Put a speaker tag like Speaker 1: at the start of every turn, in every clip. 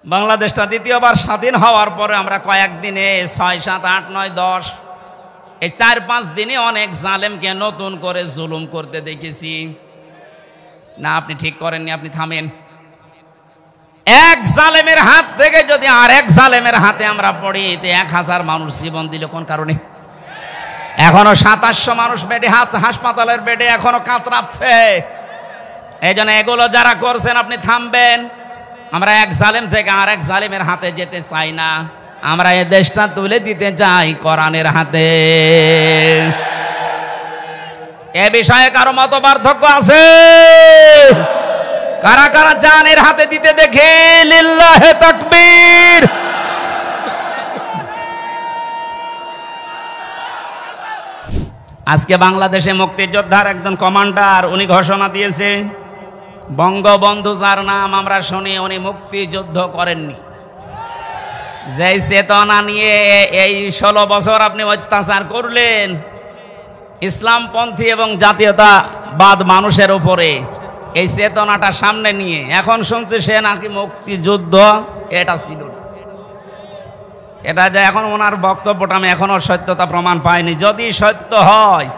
Speaker 1: বাংলাদেশটা দ্বিতীয়বার স্বাধীন হওয়ার পরে আমরা কয়েকদিনে 6, 7, 8, 9, 10 এই 4-5 দিনে অনেক জালেমকে নতুন করে জুলুম করতে দেখেছি। না, আপনি ঠিক করেননি, আপনি থামেন। এক জালেমের হাত থেকে যদি আরেক জালেমের হাতে আমরা পড়ি, তো 1000 মানুষ জীবন দিল কোন কারণে? এখনো 2700 মানুষ বেডে, হাসপাতালের বেডে এখনো কাতরাচ্ছে। এই জন্য এগুলো যারা করছেন আপনি থামবেন। আমরা এক জালেম থেকে আরেক জালেমের হাতে যেতে চাই না, আমরা এই দেশটা তুলে দিতে চাই কোরআনের হাতে। এ বিষয়ে কারো মত পার্থক্য আছে? কারা কারা চান এর হাতে দিতে? দেখে লিল্লাহে তাকবীর। আজকে বাংলাদেশে মুক্তিযোদ্ধার একজন কমান্ডার উনি ঘোষণা দিয়েছে, বঙ্গবন্ধু যার নাম আমরা শুনি উনি মুক্তিযুদ্ধ করেননি। যেই চেতনা নিয়ে এই 16 বছর আপনি অত্যাচার করলেন ইসলামপন্থী এবং জাতীয়তাবাদ মানুষের উপরে, এই চেতনাটা সামনে নিয়ে এখন শুনছে সে নাকি মুক্তিযুদ্ধ এটা ছিল না। এটা যে এখন ওনার বক্তব্যটা আমি এখনো সত্যতা প্রমাণ পাইনি। যদি সত্য হয়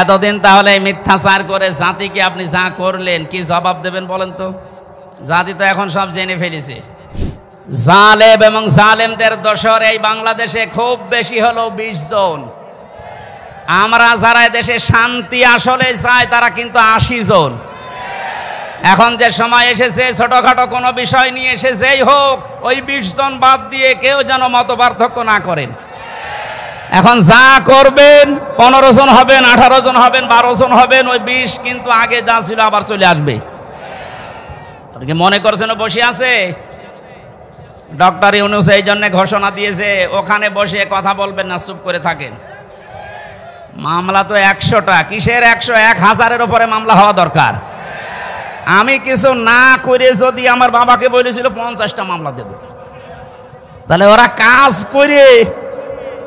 Speaker 1: এতদিন তাহলে মিথ্যাচার করে জাতিকে আপনি যা করলেন কি জবাব দেবেন বলেন তো? জাতি তো এখন সব জেনে ফেলেছে। জালেম এবং জালেমদের দোসর এই বাংলাদেশে খুব বেশি হলো 20 জন। আমরা যারা দেশে শান্তি আসলে চাই তারা কিন্তু 80 জন। এখন যে সময় এসেছে ছোটখাটো কোনো বিষয় নিয়ে এসেছেই হোক ওই 20 জন বাদ দিয়ে কেউ যেন মত পার্থক্য না করেন। এখন যা করবেন 15 জন হবেন, 18 জন হবেন, 12 জন হবেন, ওই 20 কিন্তু আগে যা ছিল আবার চলে আসবে। আপনি কি মনে করছেন বসে আছে? ডক্টর ইউনূস এই জন্য ঘোষণা দিয়েছে ওখানে বসে কথা বলবেন না, চুপ করে থাকেন। মামলা তো 100টা, কিসের 100? 1000-এর উপরে মামলা হওয়া দরকার। আমি কিছু না করে যদি আমার বাবাকে বলেছিল 50টা মামলা দেব, তাহলে ওরা কাজ করে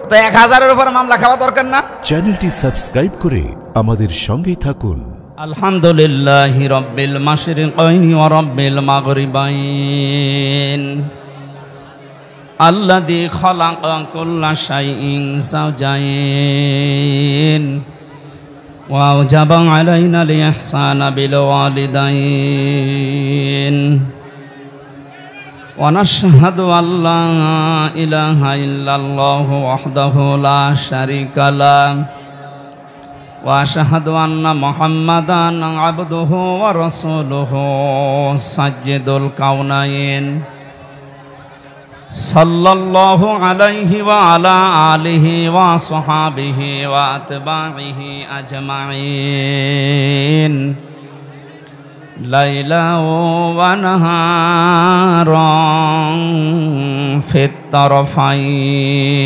Speaker 1: তো 1000-এর উপরে মামলা খাওয়া দরকার না?
Speaker 2: চ্যানেলটি সাবস্ক্রাইব করে আমাদের সঙ্গেই থাকুন।
Speaker 1: আলহামদুলিল্লাহি রাব্বিল মাশরিকাইনি ওয়া রাব্বিল মাগরিবাইন আল্লাযী খালাকা কুল্লা শাইইন যাওজাইন ওয়া আওজাবা আলাইনাল ইহসানা বিল ওয়ালিদাইন ওয়া নাশহাদু আল্লা ইলাহা ইল্লাল্লাহু ওয়াহদাহু লা শারীকা লাহু ওয়া আশহাদু আন্না মুহাম্মাদান আবদুহু ওয়া রাসূলুহু সাজ্জিদুল কাউনাইন সাল্লাল্লাহু আলাইহি ওয়া আলা আলিহি ওয়া সাহাবিহি ওয়া আতবাইহি আজমাইন লাইলা ওয়া নাহারান ফিত তারফাইন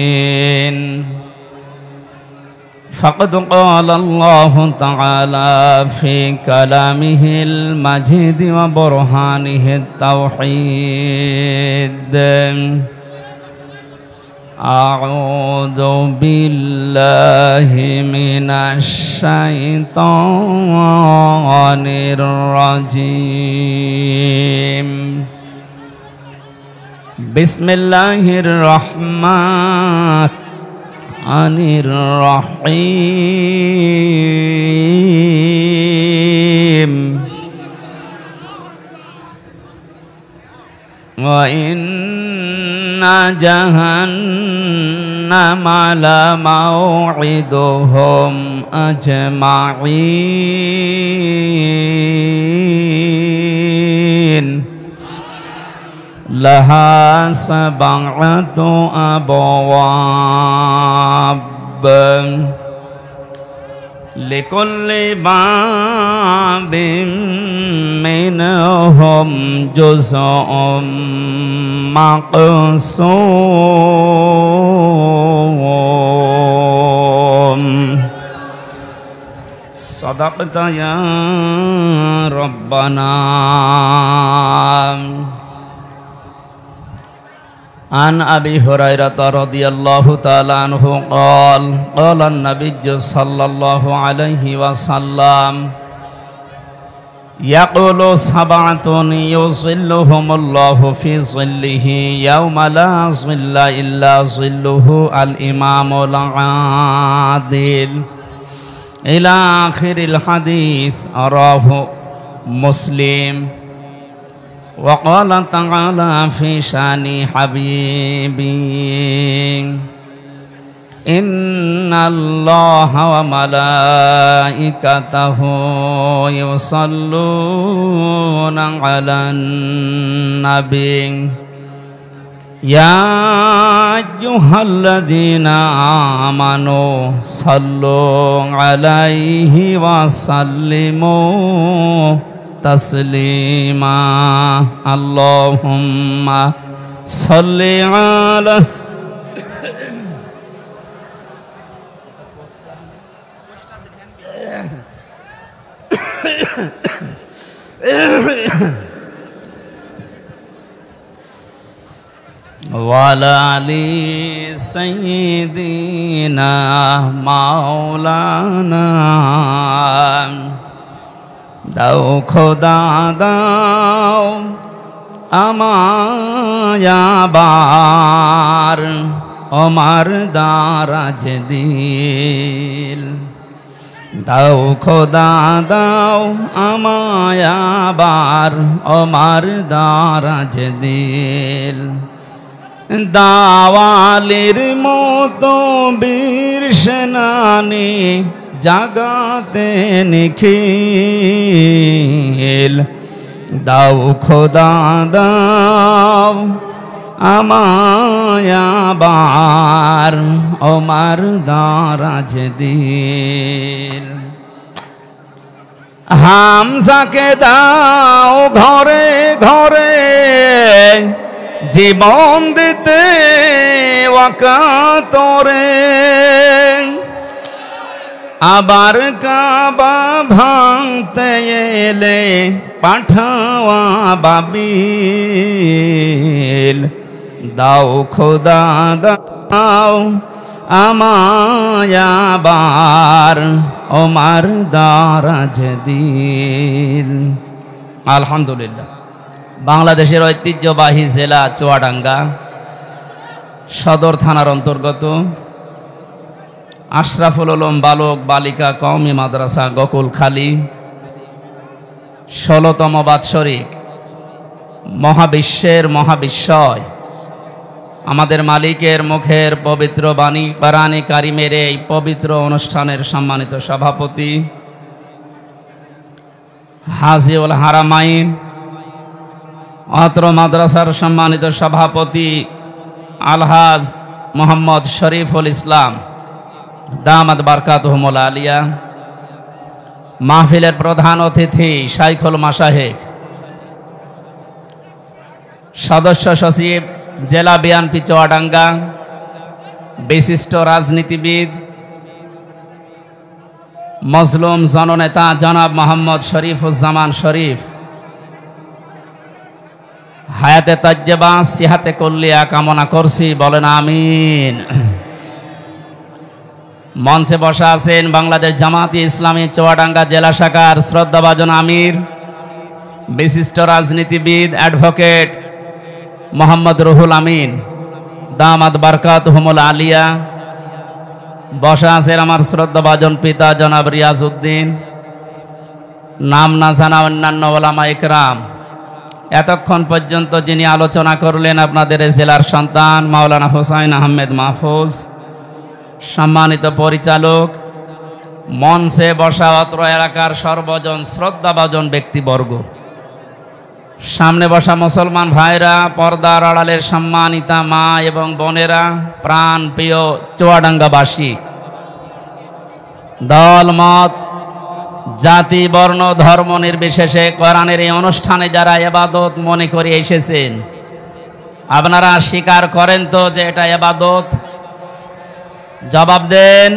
Speaker 1: فقد قال الله تعالى في كلامه المجيد وبرهانه التوحيد أعوذ بالله من الشيطان الرجيم بسم الله الرحمن الرحيم وإن جهنم لموعدهم أجمعين لها 7 أبواب لكل باب منهم جزء مقسوم صدقت يا ربنا عن أبي هريرة رضي الله تعالى عنه قال قال النبي صلى الله عليه وسلم ইয়াকুলু সাবআতুন ইউযিল্লুহুমুল্লাহু ফি যিল্লিহি ইয়াওমা লা যিল্লা ইল্লা যিল্লুহু আল ইমামুল আদিল ইলা আখিরিল হাদিস রাহু মুসলিম। وقال تعالى في شان حبيبي إن الله وملائكته يصلون على النبي يا أيها الذين آمنوا صلوا عليه وسلموا تسليما اللهم صل على وعلى آل سيدنا مولانا দাও খোদা দাও আমায়াবার ওমার দারাজ দিল দাও খোদা দাও আমায়াবার ওমার দারাজ দিল দাওয়ালির মতো বীর সেনানি জাগাতে নিখিল দাও খোদা দাও আমায়াবার ওমার দারাজ দিল হামজাকে দাও ঘরে ঘরে জীবন দিতে ওয়াকাতরে আবার কাবা ভাঙতে এলে পাঠাওয়া বাবিল দাও খোদা দাও আমায়াবার ওমার দারাজ দিল। আলহামদুলিল্লাহ, বাংলাদেশের ঐতিহ্যবাহী জেলা চুয়াডাঙ্গা সদর থানার অন্তর্গত আশরাফুল উলুম বালক বালিকা কওমি মাদ্রাসা গোকুলখালী ১৬তম বাৎসরিক মহাবিশ্বের মহাবিশ্বয় আমাদের মালিকের মুখের পবিত্র বাণী কোরআনে কারিমের এই পবিত্র অনুষ্ঠানের সম্মানিত সভাপতি হাজিউল হারামাইন, অত্র মাদ্রাসার সম্মানিত সভাপতি আলহাজ মোহাম্মদ শরীফুল ইসলাম দামাত বারকাতুহুমুল আলিয়া, মাহফিলের প্রধান অতিথি শাইখুল মাশায়েখ, সদস্য সচিব জেলা বিএনপি চুয়াডাঙ্গা, বিশিষ্ট রাজনীতিবিদ মজলুম জননেতা জনাব মোহাম্মদ শরীফুজ্জামান শরীফ, হায়াতে তাজ্জেবা সিহাতে কুল্লিয়া কামনা করছি, বলেন আমিন। মঞ্চে বসা আছেন বাংলাদেশ জামাতি ইসলামী চুয়াডাঙ্গা জেলা শাখার শ্রদ্ধাভাজন আমির, বিশিষ্ট রাজনীতিবিদ অ্যাডভোকেট মোহাম্মদ রুহুল আমিন দামাত বারকাতুহুমুল আলিয়া। বসা আছেন আমার শ্রদ্ধাভাজন পিতা জনাব রিয়াজউদ্দিন, নাম না জানা অন্যান্য ওলামা ইকরাম। এতক্ষণ পর্যন্ত যিনি আলোচনা করলেন আপনাদের জেলার সন্তান মাওলানা হুসাইন আহমেদ মাহফুজ, সম্মানিত পরিচালক, মঞ্চে বসা অত্র এলাকার সর্বজন শ্রদ্ধাভাজন ব্যক্তিবর্গ, সামনে বসা মুসলমান ভাইরা, পর্দার আড়ালের সম্মানিতা মা এবং বোনেরা, প্রাণ প্রিয় চুয়াডাঙ্গাবাসী, দল মত জাতি বর্ণ ধর্ম নির্বিশেষে কোরআনের এই অনুষ্ঠানে যারা ইবাদত মনে করে এসেছেন, আপনারা স্বীকার করেন তো যে এটা ইবাদত? জবাব দেন।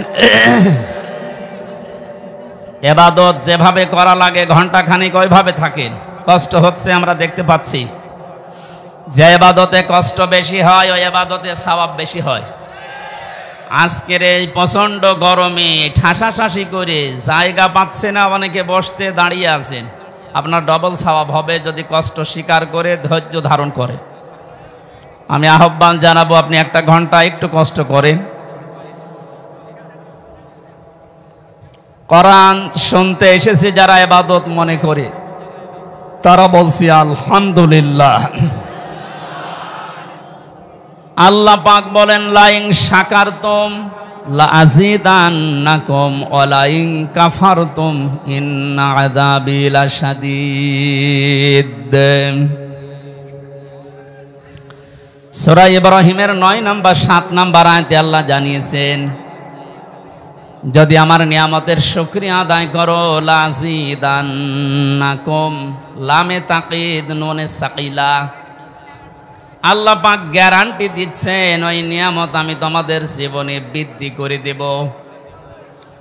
Speaker 1: ইবাদত যেভাবে করা লাগে ঘন্টাখানিক ওইভাবে থাকেন, কষ্ট হচ্ছে আমরা দেখতে পাচ্ছি। যে ইবাদতে কষ্ট বেশি হয় ওই ইবাদতে সওয়াব বেশি হয়। আজকের এই প্রচণ্ড গরমে ঠাসাঠাসি করে জায়গা পাচ্ছে না, অনেকে বসতে দাঁড়িয়ে আছেন, আপনার ডবল সওয়াব হবে যদি কষ্ট স্বীকার করে ধৈর্য ধারণ করে। আমি আহ্বান জানাবো আপনি 1 ঘন্টা একটু কষ্ট করেন, কোরআন শুনতে এসেছে যারা ইবাদত মনে করে তারা বলছি আলহামদুলিল্লাহ। আল্লাহ পাক বলেন লাইন শাকারতুম লাযিদান্নাকুম ওয়া লাইন কাফারতুম ইন্না আযাবি লাশাদীদ। সূরা ইব্রাহিমের 9 নম্বর 7 নম্বর আয়াতে আল্লাহ জানিয়েছেন যদি আমার নিয়ামতের শুকরিয়া আদায় করো লাযিদান্নাকুম, লামে তাকিদ নুনে সাকিলা, আল্লাহ পাক গ্যারান্টি দিচ্ছেন ওই নিয়ামত আমি তোমাদের জীবনে বৃদ্ধি করে দেব।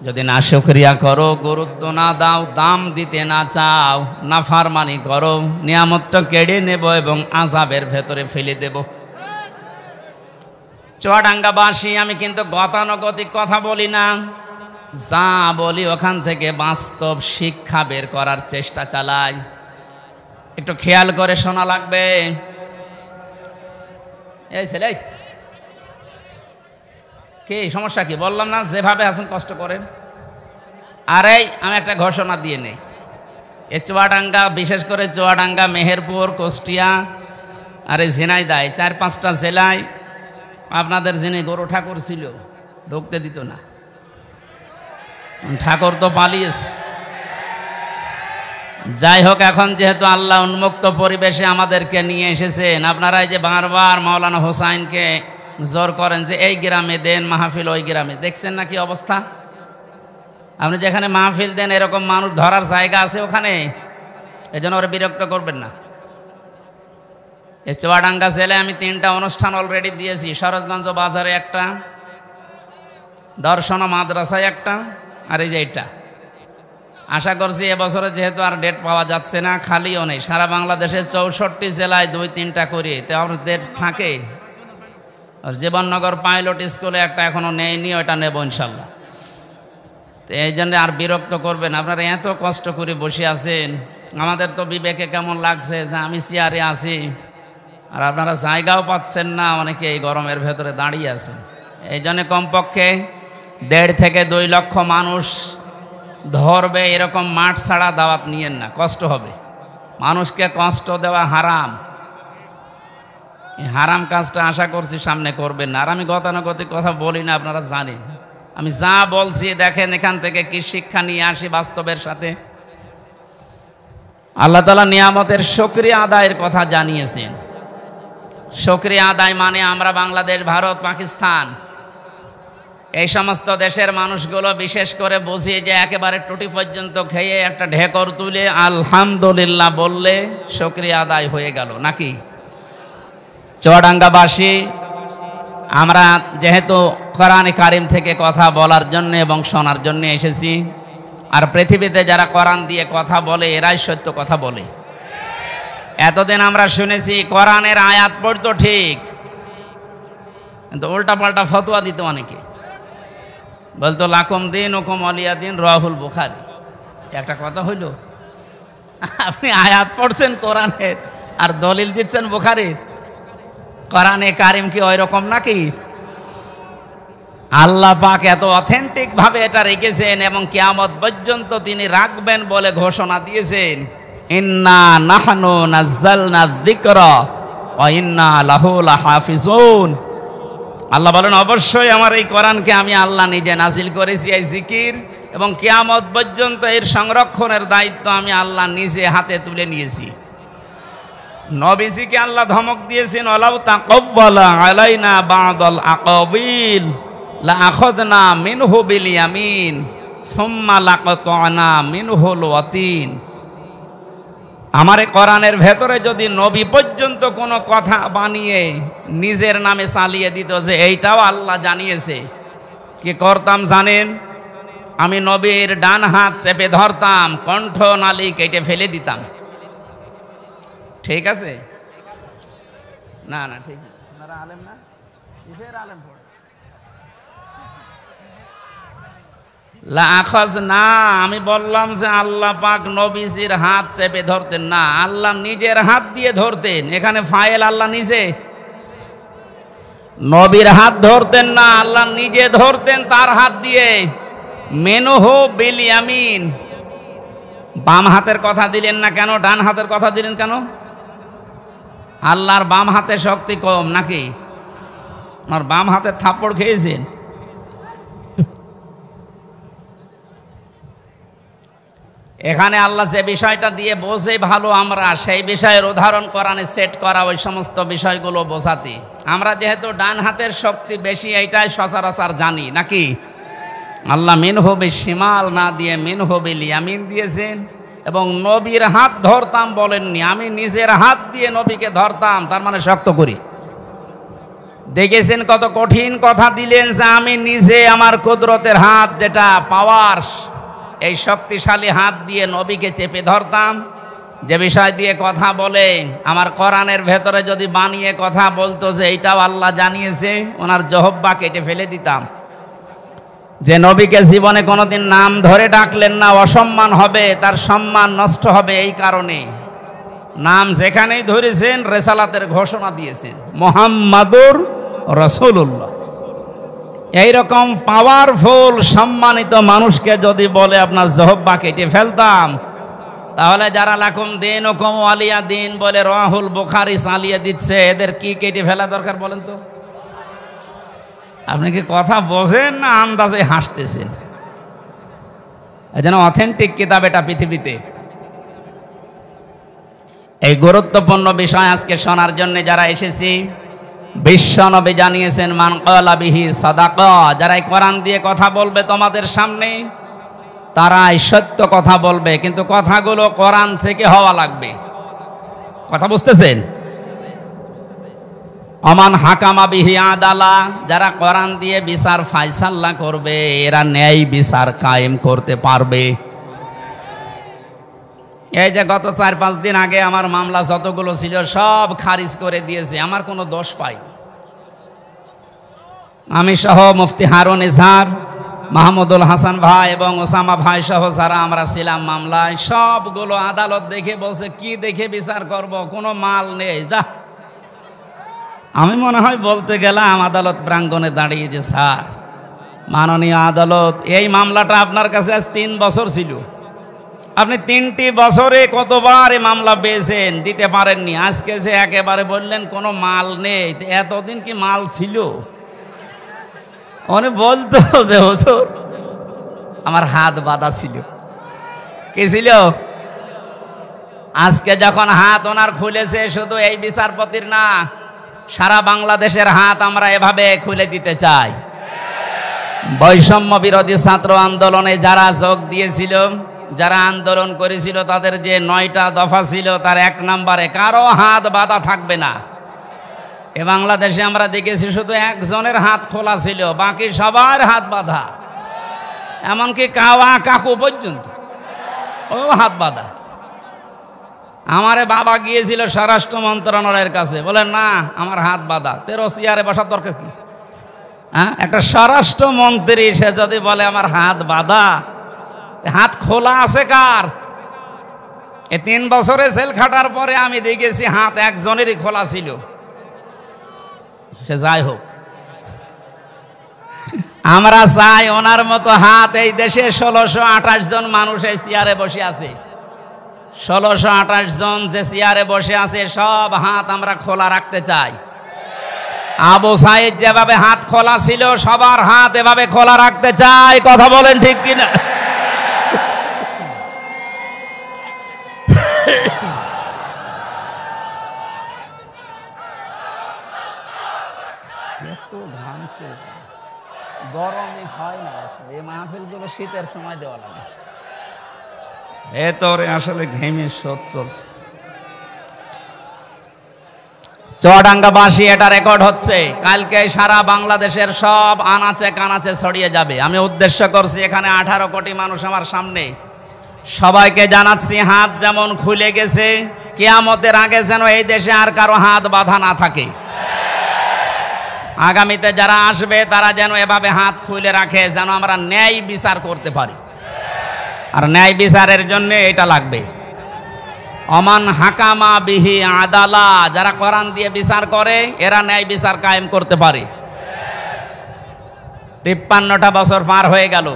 Speaker 1: যদি না শুকরিয়া করো, গুরুত্ব না দাও, দাম দিতে না চাও, নাফরমানি করো, নিয়ামতটা কেড়ে নেব এবং আযাবের ভেতরে ফেলে দেব। চুয়াডাঙ্গাবাসী আমি কিন্তু গতানুগতিক কথা বলি না, যা বলি ওখান থেকে বাস্তব শিক্ষা বের করার চেষ্টা চালাই। একটু খেয়াল করে শোনা লাগবে। এই ছেলে কি সমস্যা কি? বললাম না যেভাবে আছেন কষ্ট করেন। আরে আমি একটা ঘোষণা দিয়ে নেই, এ চুয়াডাঙ্গা, বিশেষ করে চুয়াডাঙ্গা, মেহেরপুর, কুষ্টিয়া আর এই ঝিনাইদহ 4-5টা জেলায় আপনাদের যিনি গরু ঠাকুর ছিল ঢুকতে দিত না, ঠাকুর তো পালিয়েছে। যাই হোক, এখন যেহেতু আল্লাহ উন্মুক্ত পরিবেশে আমাদেরকে নিয়ে এসেছেন, আপনারা এই যে বারবার মাওলানা হোসাইনকে জোর করেন যে এই গ্রামে দেন মাহফিল, ওই গ্রামে, দেখছেন না কি অবস্থা? আপনি যেখানে মাহফিল দেন এরকম মানুষ ধরার জায়গা আছে ওখানে? এই জন্য ওরা বিরক্ত করবেন না। এই চুয়াডাঙ্গা জেলায় আমি 3টা অনুষ্ঠান অলরেডি দিয়েছি। সরোজগঞ্জ বাজারে একটা, দর্শন মাদ্রাসায় একটা, আর এই যে এটা। আশা করছি এবছরে যেহেতু আর ডেট পাওয়া যাচ্ছে না, খালিও নেই, সারা বাংলাদেশে 64 জেলায় 2-3টা করে ডেট থাকে। আর জীবননগর পাইলট স্কুলে একটা এখনো নেয়নি, ওটা নেব ইনশাল্লাহ। তো এই জন্য আর বিরক্ত করবেন। আপনারা এত কষ্ট করে বসে আছেন, আমাদের তো বিবেকে কেমন লাগছে যে আমি চেয়ারে আছি আর আপনারা জায়গাও পাচ্ছেন না, অনেকে এই গরমের ভেতরে দাঁড়িয়ে আছেন। এই জন্য কমপক্ষে 1.5 থেকে 2 লক্ষ মানুষ ধরবে এরকম মাঠ ছাড়া দাওয়াত নিয়েন না, কষ্ট হবে। মানুষকে কষ্ট দেওয়া হারাম, এই হারাম কাজটা আশা করছি সামনে করবেন না। আর আমি গতানুগতিক কথা বলি না, আপনারা জানেন। আমি যা বলছি দেখেন এখান থেকে কি শিক্ষা নিয়ে আসি বাস্তবের সাথে। আল্লাহ তাআলা নিয়ামতের শুকরিয়া আদায়ের কথা জানিয়েছেন। শুকরিয়া আদায় মানে আমরা বাংলাদেশ, ভারত, পাকিস্তান এই সমস্ত দেশের মানুষগুলো বিশেষ করে বুঝিয়ে যে একেবারে টুটি পর্যন্ত খেয়ে একটা ঢেকর তুলে আলহামদুলিল্লাহ বললে শুকরিয়া আদায় হয়ে গেল নাকি? চুয়াডাঙ্গাবাসী আমরা যেহেতু কোরআন কারীম থেকে কথা বলার জন্য এবং শোনার জন্য এসেছি, আর পৃথিবীতে যারা কোরআন দিয়ে কথা বলে এরাই সত্য কথা বলে। এতদিন আমরা শুনেছি কোরআনের আয়াত পড়তো ঠিক, কিন্তু উল্টা পাল্টা ফতোয়া দিত অনেকে, বলতো লাকুম দীনুকুম ওয়ালিয়া দীন, রাহুল বুখারী। একটা কথা হইল, আপনি আয়াত পড়ছেন কোরআনের আর দলিল দিচ্ছেন বুখারীর। কোরআনে কারীম কি ওই রকম নাকি? আল্লাহ পাক এত অথেন্টিক ভাবে এটা রেখেছেন এবং কিয়ামত পর্যন্ত তিনি রাখবেন বলে ঘোষণা দিয়েছেন, ইন্না নাহনু নাযালনা যিকরা ওয়া ইন্না লাহু লাহাফিজুন। আল্লাহ বলেন অবশ্যই আমার এই কোরআনকে আমি আল্লাহ নিজে নাজিল করেছি, এই জিকির, এবং কিয়ামত পর্যন্ত এর সংরক্ষণের দায়িত্ব আমি আল্লাহ নিজে হাতে তুলে নিয়েছি। নবীজিকে আল্লাহ ধমক দিয়েছেন, ওয়ালাউ তাকাব্বালা আলাইনা বা'দাল আকাবিল লাআখাযনা মিনহু বিল ইয়ামিন সুম্মা লাকাতা'না মিনহুল ওয়াতিন। আমার এই কোরআনের ভেতরে যদি নবী পর্যন্ত কোনো কথা বানিয়ে নিজের নামে চালিয়ে দিত যে এইটাও আল্লাহ জানিয়েছে, কি করতাম জানেন? আমি নবীর ডান হাত চেপে ধরতাম, কণ্ঠ নালী কেটে ফেলে দিতাম। ঠিক আছে? না না, ঠিক না। আপনারা আলেম না, কিসের আলেম পড়ে? লা আখাজ না, আমি বললাম যে আল্লাহ পাক নবীজির হাত চেপে ধরতেন না, আল্লাহ নিজের হাত দিয়ে ধরতেন। এখানে ফাইল আল্লাহ নিজে, নবীর হাত ধরতেন না, আল্লাহ নিজে ধরতেন তার হাত দিয়ে। মেনুহু বিল ইয়ামিন, বাম হাতের কথা দিলেন না কেন, ডান হাতের কথা দিলেন কেন? আল্লাহর বাম হাতে শক্তি কম নাকি? আর বাম হাতে থাপ্পড় খেয়েছেন? এখানে আল্লাহ যে বিষয়টা দিয়ে বোঝে ভালো, আমরা সেই বিষয়ের উদাহরণ কোরআনে সেট করা, ওই সমস্ত বিষয়গুলো বোঝাতে। আমরা যেহেতু ডান হাতের শক্তি বেশি, এইটাই সচরাচর জানি নাকি? আল্লাহ মিনহু বিশিমাল না দিয়ে মিনহু বিল ইয়ামিন দিয়েছেন। এবং নবীর হাত ধরতাম বলেননি, আমি নিজের হাত দিয়ে নবীকে ধরতাম, তার মানে শক্ত করি। দেখেছেন কত কঠিন কথা দিলেন, যে আমি নিজে আমার কুদরতের হাত, যেটা পাওয়ার, এই শক্তিশালী হাত দিয়ে নবীকে চেপে ধরতাম। যে বিষয় দিয়ে কথা বলে, আমার কোরআনের ভেতরে যদি বানিয়ে কথা বলতো যে এইটাও আল্লাহ জানিয়েছে, ওনার জহব্বা কেটে ফেলে দিতাম। যে নবীকে জীবনে কোনোদিন নাম ধরে ডাকলেন না, অসম্মান হবে, তার সম্মান নষ্ট হবে। এই কারণে নাম যেখানেই ধরেছেন রেসালাতের ঘোষণা দিয়েছেন, মুহাম্মাদুর রাসূলুল্লাহ। এইরকম পাওয়ারফুল সম্মানিত মানুষকে যদি বলে আপনার জহব্বা কেটে ফেলতাম, তাহলে যারা লাকুম দিন ওকুম ওয়ালিয়া দিন বলে রাহুল বুখারী চালিয়ে দিচ্ছে, এদের কি কেটে ফেলা দরকার বলেন তো? আপনি কি কথা বোঝেন না আন্দাজে হাসতেছেন? এই যেন অথেন্টিক কিতাব এটা পৃথিবীতে। এই গুরুত্বপূর্ণ বিষয় আজকে শোনার জন্য যারা এসেছি, বিশ্ব নবী জানিয়েছেন মান ক্বালা বিহি সাদাকা, যারা এই কোরআন দিয়ে কথা বলবে তোমাদের সামনে, তারাই সত্য কথা বলবে, কিন্তু কথাগুলো কোরআন থেকে হওয়া লাগবে। কথা বুঝতেছেন? আমান হাকামা বিহি আদালা, যারা কোরআন দিয়ে বিচার ফায়সালা করবে, এরা ন্যায় বিচার কায়েম করতে পারবে। এই যে গত 4-5 দিন আগে আমার মামলা যতগুলো ছিল সব খারিজ করে দিয়েছে, আমার কোনো দোষ পাই। আমি সহ মুফতি হারুন ইজহার, মাহমুদুল হাসান ভাই এবং ওসামা ভাই সহ যারা আমরা ছিলাম মামলায়, সবগুলো আদালত দেখে বলছে কি দেখে বিচার করব, কোনো মাল নেই। যা, আমি মনে হয় বলতে গেলাম আদালত প্রাঙ্গণে দাঁড়িয়ে যে স্যার মাননীয় আদালত, এই মামলাটা আপনার কাছে আজ 3 বছর ছিল, আপনি 3টি বছরে কতবার এই মামলা পেয়েছেন, দিতে পারেননি। আজকে যে একেবারে বললেন কোনো মাল নেই, এতদিন কি মাল ছিল? উনি বলতো যে হুজুর আমার হাত বাঁধা ছিল। কি ছিল? আজকে যখন হাত ওনার খুলেছে, শুধু এই বিচারপতির না, সারা বাংলাদেশের হাত আমরা এভাবে খুলে দিতে চাই। বৈষম্য বিরোধী ছাত্র আন্দোলনে যারা যোগ দিয়েছিল, যারা আন্দোলন করেছিল, তাদের যে 9টা দফা ছিল, তার 1 নম্বরে কারো হাত বাঁধা থাকবে না। এ বাংলাদেশে আমরা দেখেছি শুধু একজনের হাত খোলা ছিল, বাকি সবার হাত বাঁধা, এমনকি কাওয়া কাকু পর্যন্ত ও হাত বাঁধা। আমারে বাবা গিয়েছিল স্বরাষ্ট্র মন্ত্রণালয়ের কাছে, বলে না আমার হাত বাঁধা, তেরো চেয়ারে বসার দরকার কি? হ্যাঁ, একটা স্বরাষ্ট্র মন্ত্রী সে যদি বলে আমার হাত বাঁধা, হাত খোলা আছে কার? এই 3 বছরে জেল খাটার পরে আমি দেখেছি হাত একজনেরই খোলা ছিল। সে যাই হোক, আমরা চাই ওনার মতো হাত এই দেশে 1628 জন মানুষ এই চেয়ারে বসে আছে। 1628 জন যে চেয়ারে বসে আছে, সব হাত আমরা খোলা রাখতে চাই। আবু সাইদ যেভাবে হাত খোলা ছিল, সবার হাত এভাবে খোলা রাখতে চাই। কথা বলেন ঠিক কিনা? গরমে হয় না, এই মাহফিলগুলো শীতের সময় দেওয়া লাগে, ভেতরে আসলে ঘেমে শোধ চলছে। চুয়াডাঙ্গাবাসী এটা রেকর্ড হচ্ছে, কালকে সারা বাংলাদেশের সব আনাচে কানাচে ছড়িয়ে যাবে। আমি উদ্দেশ্য করছি এখানে 18 কোটি মানুষ আমার সামনে, সবাইকে জানাচ্ছি হাত যেমন খুলে গেছে, কিয়ামতের আগে যেন এই দেশে আর কারো হাত বাঁধা না থাকে। আগামীতে যারা আসবে তারা যেন এভাবে হাত খুলে রাখে, যেন আমরা ন্যায় বিচার করতে পারি। আর ন্যায় বিচারের জন্য এটা লাগবে। অমান হাকামা বিহি আদালা, যারা কোরআন দিয়ে বিচার করে এরা ন্যায় বিচার কায়েম করতে পারে। 53টা বছর পার হয়ে গেল,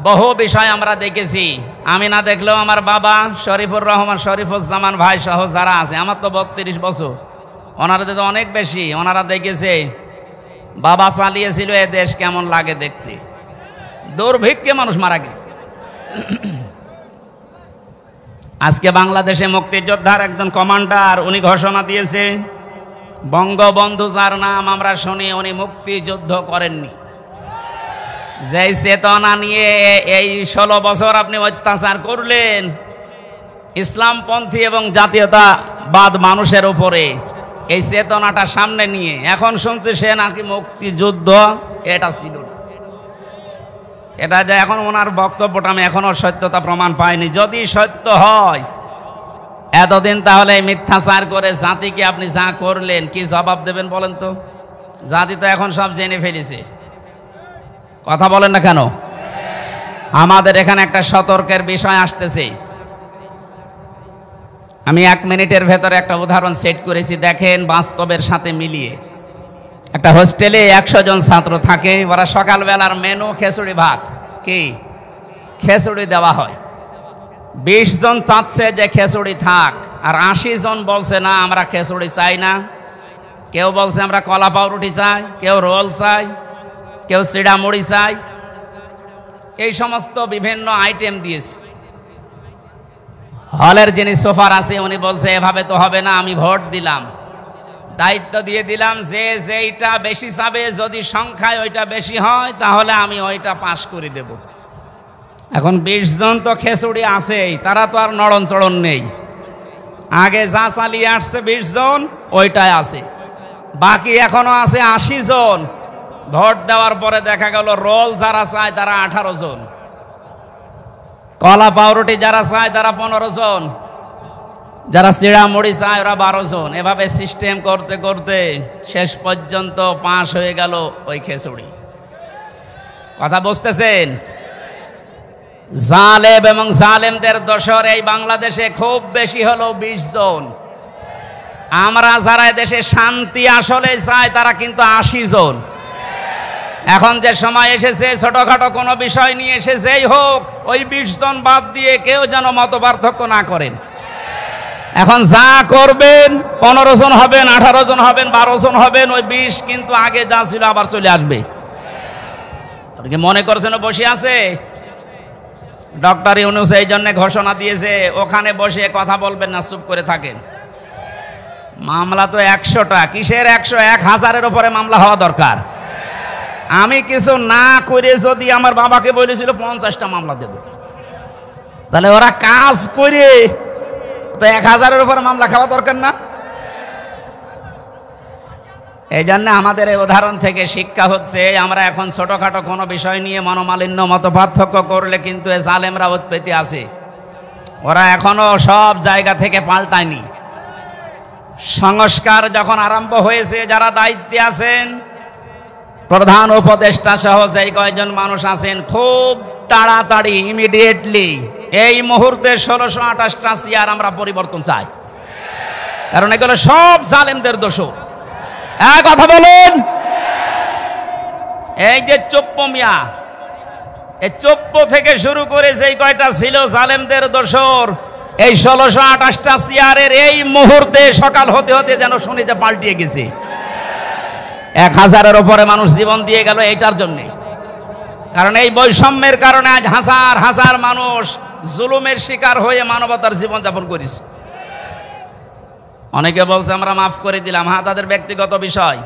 Speaker 1: বহু বিষয় আমরা দেখেছি। আমি না দেখলেও আমার বাবা শরীফুর রহমান, শরীফুজ্জামান ভাই সহ যারা আছে, আমার তো 32 বছর, ওনারা তো অনেক বেশি। ওনারা দেখেছে বাবা চালিয়েছিল এ দেশ কেমন লাগে দেখতে, দুর্ভিক্ষে মানুষ মারা গেছে। আজকে বাংলাদেশে মুক্তিযোদ্ধার একজন কমান্ডার, উনি ঘোষণা দিয়েছে বঙ্গবন্ধু যার নাম আমরা শুনি উনি মুক্তিযুদ্ধ করেননি। যেই চেতনা নিয়ে এই 16 বছর আপনি অত্যাচার করলেন ইসলামপন্থী এবং জাতীয়তাবাদ মানুষের উপরে, এই চেতনাটা সামনে নিয়ে এখন শুনছি সে নাকি মুক্তিযুদ্ধ এটা ছিল না। এটা যে এখন ওনার বক্তব্যটা আমি এখনো সত্যতা প্রমাণ পাইনি। যদি সত্য হয় এতদিন তাহলে মিথ্যাচার করে জাতিকে আপনি যা করলেন কি জবাব দেবেন বলেন তো? জাতি তো এখন সব জেনে ফেলেছে, কথা বলেন না কেন? আমাদের এখানে একটা সতর্কের বিষয় আসতেছে। আমি 1 মিনিটের ভেতরে একটা উদাহরণ সেট করেছি, দেখেন বাস্তবের সাথে মিলিয়ে। একটা হোস্টেলে 100 জন ছাত্র থাকে, ওরা সকালবেলার মেনু খিচুড়ি ভাত, কি খিচুড়ি দেওয়া হয়। 20 জন চাচ্ছে যে খিচুড়ি থাক, আর 80 জন বলছে না আমরা খিচুড়ি চাই না। কেউ বলছে আমরা কলা পাউরুটি চাই, কেউ রোল চাই, কেউ চিড়া মুড়ি চাই, এই সমস্ত বিভিন্ন আইটেম দিয়েছে। হলের যিনি সোফার আছে উনি বলছে এভাবে তো হবে না, আমি ভোট দিলাম, দায়িত্ব দিয়ে দিলাম যে যেইটা বেশি চাবে, যদি সংখ্যায় ওইটা বেশি হয় তাহলে আমি ওইটা পাশ করে দেব। এখন 20 জন তো খিচুড়ি আছেই, তারা তো আর নড়ন চড়ন নেই। আগে যা চালিয়ে আসছে 20 জন ওইটাই আছে, বাকি এখনো আছে 80 জন। ভোট দেওয়ার পরে দেখা গেল রোল যারা চায় তারা 18 জন, কলা পাউরুটি যারা চায় তারা 15 জন, যারা চিড়া মুড়ি চায় ওরা 12 জন। এভাবে সিস্টেম করতে করতে শেষ পর্যন্ত পাশ হয়ে গেল ওই খিচুড়ি। কথা বুঝতেছেন? জালেম এবং জালেমদের দোসর এই বাংলাদেশে খুব বেশি হলো 20 জন। আমরা যারা দেশে শান্তি আসলে চাই তারা কিন্তু 80 জন। এখন যে সময় এসেছে ছোটখাটো কোনো বিষয় নিয়ে এসে যেই হোক ওই 20 জন বাদ দিয়ে কেউ যেন মত পার্থক্য না করেন। এখন যা করবেন 15 জন হবেন, 18 জন হবেন, 12 জন হবেন, ওই 20 কিন্তু আগে যা ছিল আবার চলে আসবে। আপনি কি মনে করছেন বসে আছে? ডক্টর ইউনূস এই জন্য ঘোষণা দিয়েছে ওখানে বসে কথা বলবেন না, চুপ করে থাকেন। মামলা তো 100টা, কিসের 100? 1000-এর উপরে মামলা হওয়া দরকার। আমি কিছু না করে যদি আমার বাবাকে বলেছিল 50টা মামলা দেব, তাহলে ওরা কাজ করে তো 1000-এর উপরে মামলা খাওয়া দরকার না? এই জন্য আমাদের এই উদাহরণ থেকে শিক্ষা হচ্ছে আমরা এখন ছোটখাটো কোনো বিষয় নিয়ে মনোমালিন্য মত পার্থক্য করলে কিন্তু এই জালেমরা উৎপত্তি আছে, ওরা এখনো সব জায়গা থেকে পাল্টায়নি। সংস্কার যখন আরম্ভ হয়েছে, যারা দায়িত্বে আছেন প্রধান উপদেষ্টা সহ যেই কয়েকজন মানুষ আছেন, খুব তাড়াতাড়ি ইমিডিয়েটলি এই মুহূর্তে 1628টা চেয়ার আমরা পরিবর্তন চাই, কারণ এগুলো সব জালেমদের দোষ। কথা বলুন। এই যে চোপ্পো মিয়া, এই চোপ্পো থেকে শুরু করে যেই কয়টা ছিল জালেমদের দোসর, এই 1628টা চেয়ারের এই মুহূর্তে সকাল হতে হতে যেন শুনি যে পাল্টিয়ে গেছে। 1000-এর উপরে মানুষ জীবন দিয়ে গেল এইটার জন্যে, কারণ এই বৈষম্যের কারণে আজ হাজার হাজার মানুষ জুলুমের শিকার হয়ে মানবতার জীবনযাপন করেছে। অনেকে বলছে আমরা মাফ করে দিলাম, হ্যাঁ তাদের ব্যক্তিগত বিষয়,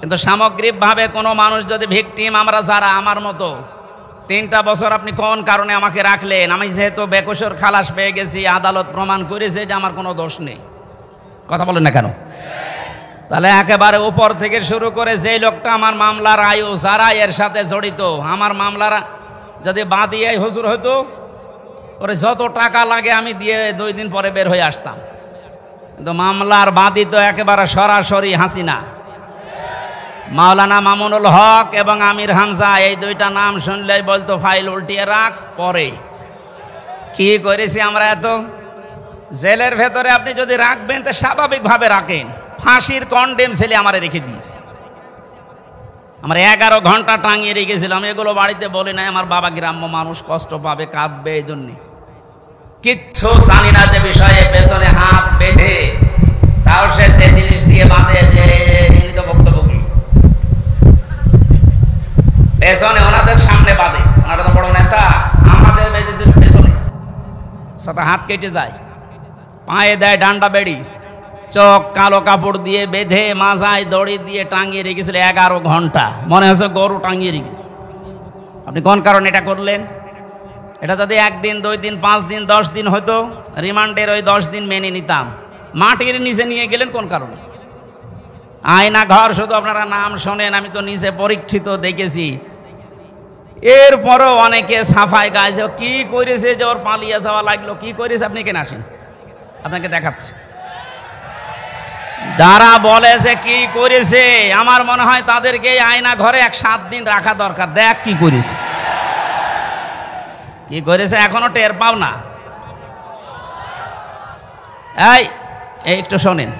Speaker 1: কিন্তু সামগ্রিকভাবে কোনো মানুষ যদি ভিকটিম, আমরা যারা আমার মতো 3টা বছর আপনি কোন কারণে আমাকে রাখলেন, আমি যেহেতু বেকসুর খালাস পেয়ে গেছি, আদালত প্রমাণ করেছে যে আমার কোনো দোষ নেই, কথা বলেন না কেন? তাহলে একেবারে উপর থেকে শুরু করে যেই লোকটা আমার মামলার আয়ু, যারা এর সাথে জড়িত, আমার মামলার যদি বাদী হুজুর হইতো, ওরে যত টাকা লাগে আমি দিয়ে 2 দিন পরে বের হয়ে আসতাম, কিন্তু মামলার বাদী তো একেবারে সরাসরি হাসিনা। মাওলানা মামুনুল হক এবং আমির হামজা, এই দুইটা নাম শুনলেই বলতো ফাইল উল্টিয়ে রাখ পরে। কি করেছি আমরা এত? জেলের ভেতরে আপনি যদি রাখবেন তো স্বাভাবিকভাবে রাখেন, ফাঁসির কন্ডেম ছেলে আমারে রেখে দিয়েছে। আমরা 11 ঘন্টা টাঙিয়ে রেখেছিলাম, এগুলো বাড়িতে বলি নাই, আমার বাবা গ্রাম্য মানুষ কষ্ট পাবে, কাঁদবে, এই জন্যে কিচ্ছু জানি না যে বিষয়ে পেছনে হাত বেঁধে তাও সে জিনিস দিয়ে বাঁধে যে বক্তব্য কি পেছনে ওনাদের সামনে বাঁধে, ওনারা তো বড় নেতা, আমাদের বেঁধেছিল পেছনে, সেটা হাত কেটে যায়, পায়ে দেয় ডান্ডা বেড়ি, চোখ কালো কাপড় দিয়ে বেঁধে মাজায় দড়ি দিয়ে টাঙিয়ে রেখেছিল 11 ঘন্টা, মনে হচ্ছে গরু টাঙিয়ে রেখেছে। আপনি কোন কারণে এটা করলেন? এটা যদি 1 দিন 2 দিন 5 দিন 10 দিন হতো, রিমান্ডের ওই 10 দিন মেনে নিতাম। মাটির নিচে নিয়ে গেলেন কোন কারণে? আয়না ঘর শুধু আপনারা নাম শোনেন, আমি তো নিচে পরীক্ষিত দেখেছি। এরপরও অনেকে সাফাই গায় যে কি করেছে যে ওর পালিয়ে যাওয়া লাগলো, কি করেছে আপনি কেন আসেন, আপনাকে দেখাচ্ছি। যারা বলে যে কি করেছে, আমার মনে হয় তাদেরকে আয়না ঘরে 7 দিন রাখা দরকার, দেখ কি করেছে, কি করেছে এখনো টের পাও না। এই একটু শোনেন,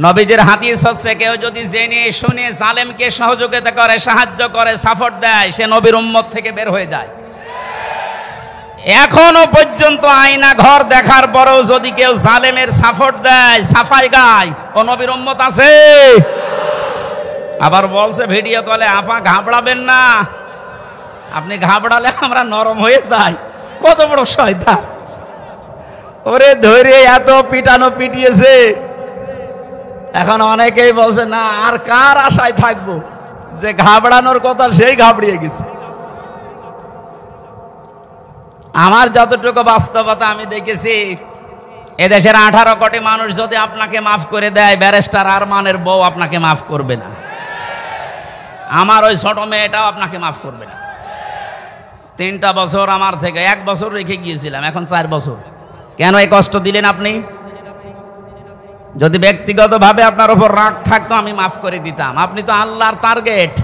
Speaker 1: নবীজির হাদিস হচ্ছে কেউ যদি জেনে শুনে জালেমকে সহযোগিতা করে, সাহায্য করে, সাপোর্ট দেয়, সে নবীর উম্মত থেকে বের হয়ে যায়। এখনো পর্যন্ত আয়না ঘর দেখার পরেও যদি কেউ জালেমের সাপোর্ট দেয়, সাফাই গায়, ও নবীর উম্মত আছে। আবার বলছে ভিডিও কলে, আপা ঘাবড়াবেন না, আপনি ঘাবড়ালে আমরা নরম হয়ে যাই। কত বড় শয়তান! ওরে ধরে এত পিটানো পিটিয়েছে, এখন অনেকেই বলছে না আর কার আশায় থাকবো, যে ঘাবড়ানোর কথা সেই ঘাবড়িয়ে গেছে। আমার যতটুকু বাস্তবতা আমি দেখেছি, এদেশের 18 কোটি মানুষ যদি আপনাকে মাফ করে দেয়, ব্যারিস্টার আরমানের বউ আপনাকে মাফ করবে না, আমার ওই ছোট মেয়েটাও আপনাকে মাফ করবে না। 3টা বছর আমার থেকে 1 বছর রেখে গিয়েছিলাম, এখন 4 বছর। কেন এই কষ্ট দিলেন আপনি? যদি ব্যক্তিগতভাবে আপনার উপর রাগ থাকতো আমি মাফ করে দিতাম। আপনি তো আল্লাহর টার্গেট।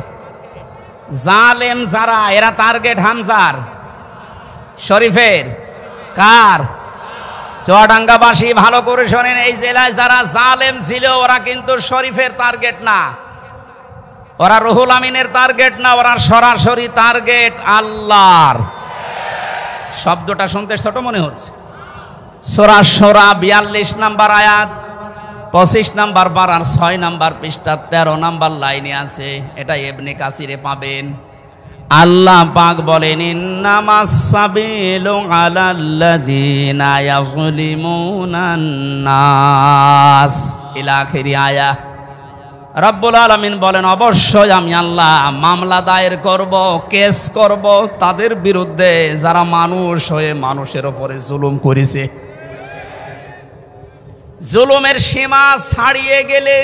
Speaker 1: জালেম যারা, এরা টার্গেট হামজার, শরীফের, কার? চুয়াডাঙ্গাবাসী ভালো করে শোনেন, এই জেলায় যারা জালেম ছিল ওরা কিন্তু শরীফের টার্গেট না, ওরা রুহুল আমিনের টার্গেট না, ওরা সরাসরি টার্গেট আল্লাহর। শব্দটা শুনতে ছোট মনে হচ্ছে। সূরা শুরা 42 নম্বর আয়াত, 25 নম্বর পারার 6 নম্বর পৃষ্ঠা 13 নম্বর লাইনে আছে, এটা ইবনে কাসিরে পাবেন। আল্লাহ পাক বলেন, ইন্নামাস সাবিলু আলাল্লাযিনা ইয়াযলিমুনান নাস, ইলা আখিরি আয়া। রব্বুল আলামিন বলেন, অবশ্যই আমি আল্লাহ মামলা দায়ের করব, কেস করব তাদের বিরুদ্ধে যারা মানুষ হয়ে মানুষের উপরে জুলুম করেছে। জুলুমের সীমা ছাড়িয়ে গেলে,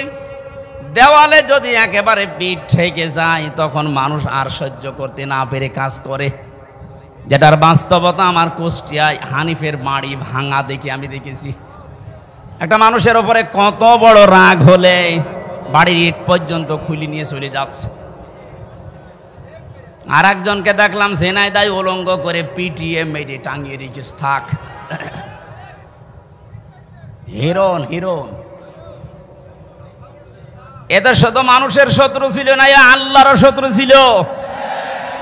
Speaker 1: দেওয়ালে যদি একেবারে পিঠ ঠেকে যায়, তখন মানুষ আর সহ্য করতে না পেরে কাজ করে। যেটার বাস্তবতা আমার কুষ্টিয়ায় হানিফের বাড়ি ভাঙা দেখে আমি দেখেছি। একটা মানুষের উপরে কত বড় রাগ হলে বাড়ির ইট পর্যন্ত খুলে নিয়ে চলে যাচ্ছে। আর একজনকে দেখলাম ঝিনাইদহে উলঙ্গ করে পিটিয়ে মেরে টাঙিয়ে রেখেছে। থাক, হিরণ হিরণ। এদের শুধু মানুষের শত্রু ছিল না, আল্লাহর শত্রু ছিল।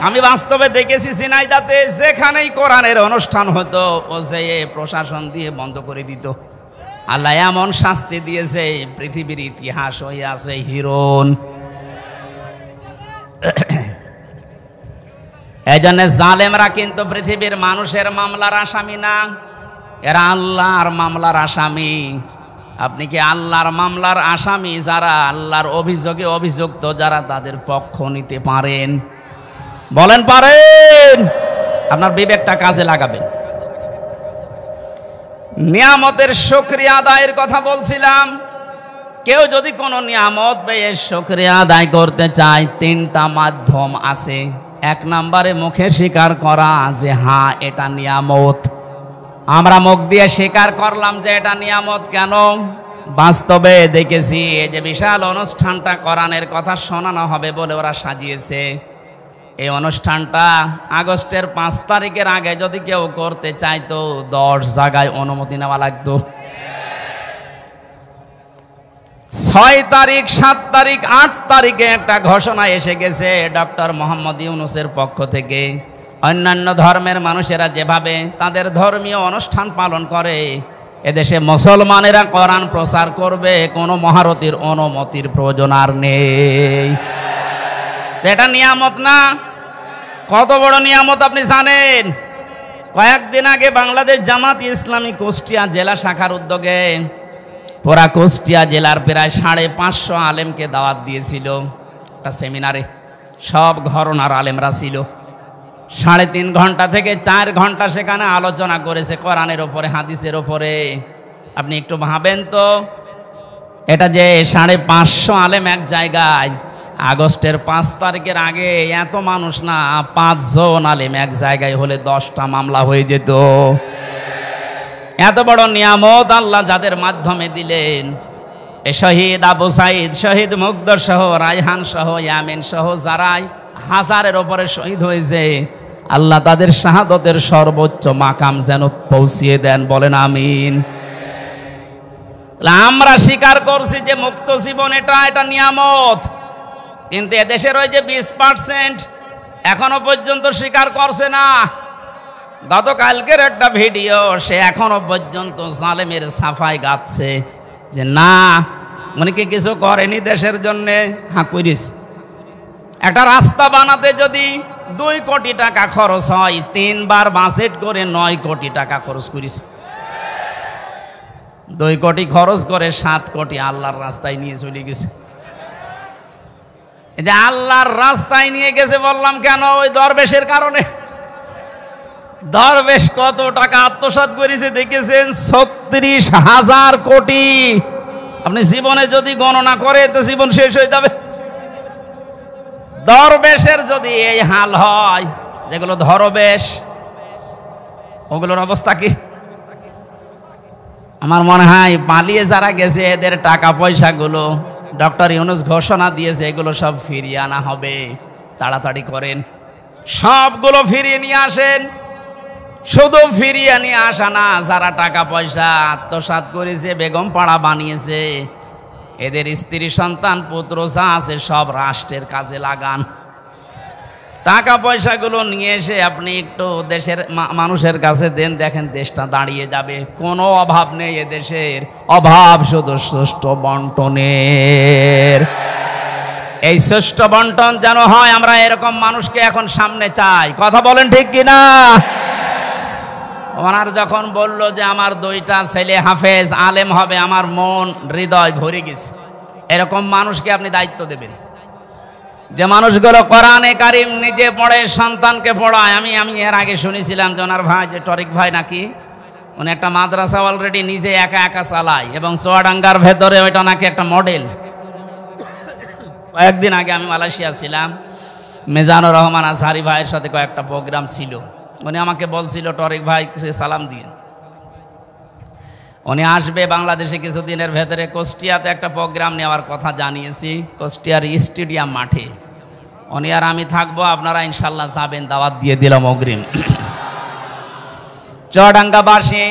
Speaker 1: আমি বাস্তবে দেখেছি ঝিনাইদহে যেখানেই কোরআনের অনুষ্ঠান হতো ও যে প্রশাসন দিয়ে বন্ধ করে দিত। আল্লাহ এমন শাস্তি দিয়েছে, পৃথিবীর ইতিহাস হয়ে আছে হিরণ। এই জন্য জালেমরা কিন্তু পৃথিবীর মানুষের মামলার আসামি না, এরা আল্লাহর মামলার আসামি। আপনি কি আল্লাহর মামলার আসামি যারা, আল্লাহর অভিযোগে অভিযুক্ত যারা, তাদের পক্ষ নিতে পারেন? বলেন পারেন? আপনার বিবেকটা কাজে লাগাবেন। নিয়ামতের শুকরিয়া আদায়ের কথা বলছিলাম। কেউ যদি কোনো নিয়ামত পেয়ে শুকরিয়া আদায় করতে চায়, 3টা মাধ্যম আছে। 1 নম্বরে মুখে স্বীকার করা যে হ্যাঁ এটা নিয়ামত। আমরা মুখ দিয়ে স্বীকার করলাম যে এটা নিয়ামত। কেন? বাস্তবে দেখেছি এই যে বিশাল অনুষ্ঠানটা কোরআনের কথা শোনানো হবে বলে ওরা সাজিয়েছে, এই অনুষ্ঠানটা আগস্টের 5 তারিখের আগে যদি কেউ করতে চাইতো 10 জায়গায় অনুমতি নেওয়া লাগতো। 6 তারিখ, 7 তারিখ, 8 তারিখে একটা ঘোষণা এসে গেছে ডক্টর মোহাম্মদ ইউনূসের পক্ষ থেকে, অন্যান্য ধর্মের মানুষেরা যেভাবে তাদের ধর্মীয় অনুষ্ঠান পালন করে এদেশে মুসলমানেরা কোরআন প্রচার করবে, কোনো মহারথীর অনুমতির প্রয়োজন আর নেই। এটা নিয়ামত না? কত বড় নিয়ামত আপনি জানেন? কয়েকদিন আগে বাংলাদেশ জামাত ইসলামী কুষ্টিয়া জেলা শাখার উদ্যোগে পুরা কুষ্টিয়া জেলার প্রায় 550 আলেমকে দাওয়াত দিয়েছিল একটা সেমিনারে। সব ঘরানার আলেমরা ছিল। 3.5 ঘন্টা থেকে 4 ঘন্টা সেখানে আলোচনা করেছে কোরআনের ওপরে, হাদিসের ওপরে। আপনি একটু ভাবেন তো, এটা যে 550 আলেম এক জায়গায়, আগস্টের 5 তারিখের আগে এত মানুষ না, 5 জন আলেম এক জায়গায় হলে 10টা মামলা হয়ে যেত। এত বড় নিয়ামত আল্লাহ যাদের মাধ্যমে দিলেন, এ শহীদ আবু সাইদ, শহীদ মুগ্ধ সহ, রায়হান সহ, ইয়ামিন সহ যারাই হাজারের ওপরে শহীদ হয়েছে, আল্লাহ তাদের শাহাদতের সর্বোচ্চ মাকাম যেন পৌঁছিয়ে দেন, বলেন আমিন। আমরা স্বীকার করছি যে মুক্ত জীবন এটা নিয়ামত, কিন্তু এদেশের ওই যে 20% এখনো পর্যন্ত স্বীকার করছে না। গতকালকের একটা ভিডিও, সে এখনো পর্যন্ত জালেমের সাফাই গাচ্ছে যে না, উনি কি কিছু করেনি দেশের জন্যে? হ্যাঁ করিস। একটা রাস্তা বানাতে যদি 2 কোটি টাকা খরচ হয়, 3 বার বাজেট করে 9 কোটি টাকা খরচ করিস। 2 কোটি খরচ করে 7 কোটি আল্লাহর রাস্তায় নিয়ে চলে গেছে। এই যে আল্লাহর রাস্তায় নিয়ে গেছে বললাম কেন? ওই দরবেশের কারণে। দরবেশ কত টাকা আত্মসাৎ করেছে দেখেছেন? 36,000 কোটি। আপনি জীবনে যদি গণনা করে তো জীবন শেষ হয়ে যাবে। দরবেশের যদি এই হাল হয়, যেগুলো ধরবেশ, ওগুলোর অবস্থা কি? আমার মনে হয় পালিয়ে যারা গেছে এদের টাকা পয়সাগুলো ডক্টর ইউনূস ঘোষণা দিয়েছে, এগুলো সব ফিরিয়ে আনা হবে। তাড়াতাড়ি করেন, সবগুলো ফিরিয়ে নিয়ে আসেন। শুধু ফিরিয়ে নিয়ে আসা না, যারা টাকা পয়সা আত্মসাৎ করেছে, বেগম পাড়া বানিয়েছে, এদের স্ত্রী সন্তান পুত্র যা আছে সব রাষ্ট্রের কাজে লাগান। টাকা পয়সাগুলো নিয়ে এসে আপনি একটু দেশের মানুষের কাছে দেন, দেখেন দেশটা দাঁড়িয়ে যাবে। কোনো অভাব নেই এদেশের, অভাব শুধু সুষ্ঠু বন্টনের। এই সুষ্ঠু বন্টন যেন হয়, আমরা এরকম মানুষকে এখন সামনে চাই। কথা বলেন ঠিক কিনা? ওনার যখন বলল যে আমার 2টা ছেলে হাফেজ আলেম হবে, আমার মন হৃদয় ভরে গেছে। এরকম মানুষকে আপনি দায়িত্ব দেবেন, যে মানুষগুলো কোরআনে কারিম নিজে পড়ে, সন্তানকে পড়ায়। আমি এর আগে শুনেছিলাম যে ওনার ভাই, যে টরিক ভাই নাকি, উনি একটা মাদ্রাসা অলরেডি নিজে একা একা চালায়, এবং চুয়াডাঙ্গার ভেতরে ওইটা নাকি একটা মডেল। কয়েকদিন আগে আমি মালয়েশিয়া ছিলাম, মেজানুর রহমান আজহারি ভাইয়ের সাথে কয়েকটা প্রোগ্রাম ছিল। উনি আমাকে বলছিল টরিক ভাই সালাম দিয়ে, উনি আসবে বাংলাদেশে কিছুদিনের ভেতরে। কুষ্টিয়াতে একটা প্রোগ্রাম নেওয়ার কথা জানিয়েছি, কুষ্টিয়ার স্টেডিয়াম মাঠে। উনি আর আমি থাকবো, আপনারা ইনশাল্লাহ যাবেন, দাওয়াত দিয়ে দিলাম অগ্রিম। চুয়াডাঙ্গাবাসী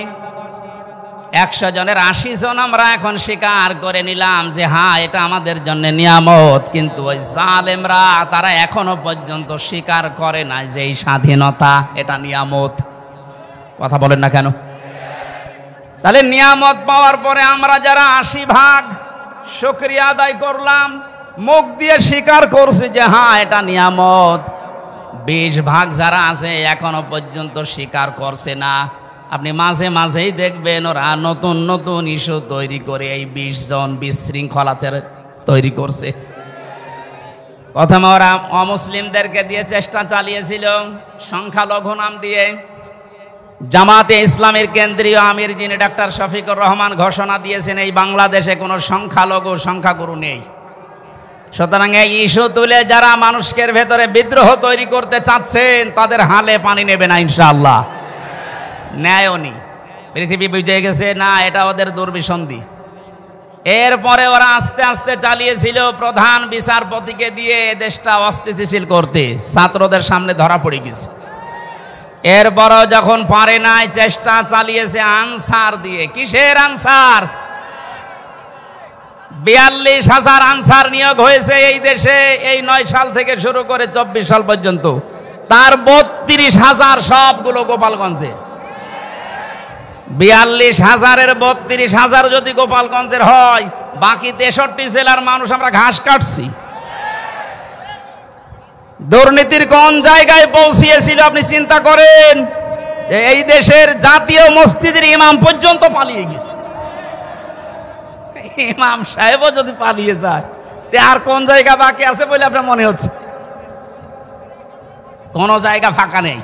Speaker 1: 100 জনের 80 জন আমরা এখন স্বীকার করে নিলাম যে হ্যাঁ এটা আমাদের জন্য নিয়ামত, কিন্তু ওই জালেমরা তারা এখনো পর্যন্ত স্বীকার করে না যে এই স্বাধীনতা এটা নিয়ামত। কথা বলেন না কেন? তাহলে নিয়ামত পাওয়ার পরে আমরা যারা 80 ভাগ শুকরিয়া আদায় করলাম, মুখ দিয়ে স্বীকার করছি যে হ্যাঁ এটা নিয়ামত, 20 ভাগ যারা আছে এখনো পর্যন্ত স্বীকার করছে না। আপনি মাঝে মাঝেই দেখবেন ওরা নতুন নতুন ইস্যু তৈরি করে এই 20 জন বিশৃঙ্খলা তৈরি করছে। প্রথমে ওরা অমুসলিমদেরকে দিয়ে চেষ্টা চালিয়েছিল সংখ্যালঘু নাম দিয়ে। জামাতে ইসলামের কেন্দ্রীয় আমির যিনি ডাক্তার শফিকুর রহমান ঘোষণা দিয়েছেন এই বাংলাদেশে কোনো সংখ্যালঘু সংখ্যাগুরু নেই। সুতরাং এই ইস্যু তুলে যারা মানুষের ভেতরে বিদ্রোহ তৈরি করতে চাচ্ছেন তাদের হালে পানি নেবে না ইনশাআল্লাহ। ন্যায়ও নেই, পৃথিবী বুঝে গেছে না এটা ওদের দুর্বিসন্ধি। এরপরে ওরা আস্তে আস্তে চালিয়েছিল প্রধান বিচারপতিকে দিয়ে দেশটা অস্থিতিশীল করতে, ছাত্রদের সামনে ধরা পড়ে গেছে। এরপরও যখন পারে নাই, চেষ্টা চালিয়েছে আনসার দিয়ে। কিসের আনসার? 42,000 আনসার নিয়োগ হয়েছে এই দেশে, এই 9 সাল থেকে শুরু করে 24 সাল পর্যন্ত। তার 32,000 সবগুলো গোপালগঞ্জে। 42,000-এর 32,000 যদি গোপালগঞ্জের হয়, বাকি 63 জেলার মানুষ আমরা ঘাস কাটছি। দুর্নীতির কোন জায়গায় পৌঁছিয়েছিল আপনি চিন্তা করেন? এই দেশের জাতীয় মসজিদের ইমাম পর্যন্ত পালিয়ে গেছে। ইমাম সাহেবও যদি পালিয়ে যায়, তে আর কোন জায়গা বাকি আছে বলে আপনার মনে হচ্ছে? কোন জায়গা ফাঁকা নেই,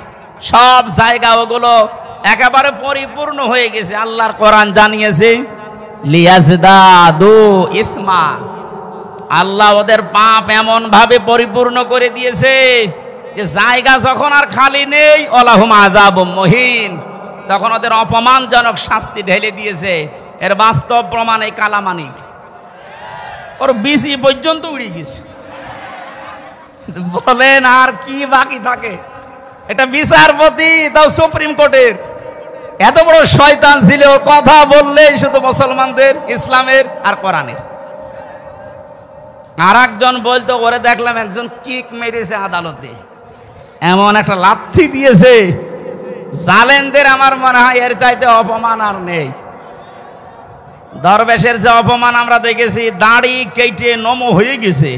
Speaker 1: সব জায়গা ওগুলো একেবারে পরিপূর্ণ হয়ে গেছে। আল্লাহর কোরআন জানিয়েছে লিয়াজদাদু ইসমা, আল্লাহ ওদের পাপ এমন ভাবে পরিপূর্ণ করে দিয়েছে যে জায়গা যখন আর খালি নেই, ওয়ালাহুম আযাবুম মুহিন, তখন ওদের অপমানজনক শাস্তি ঢেলে দিয়েছে। এর বাস্তব প্রমাণ এই কালামানিক, ওর বিসি পর্যন্ত উড়ে গেছে। বলেন আর কি বাকি থাকে? এটা বিচারপতি, তাও সুপ্রিম কোর্টের, এত বড় শয়তান ছিল, কথা বললেই শুধু মুসলমানদের, ইসলামের আর কোরআনের। আর একজন বলতো, ওরে দেখলাম একজন কিক মেরেছে আদালতে, এমন একটা লাথি দিয়েছে, জালেমদের আমার মনে হয় এর চাইতে অপমান আর নেই। দরবেশের যে অপমান আমরা দেখেছি, দাড়ি কেটে নমো হয়ে গেছে।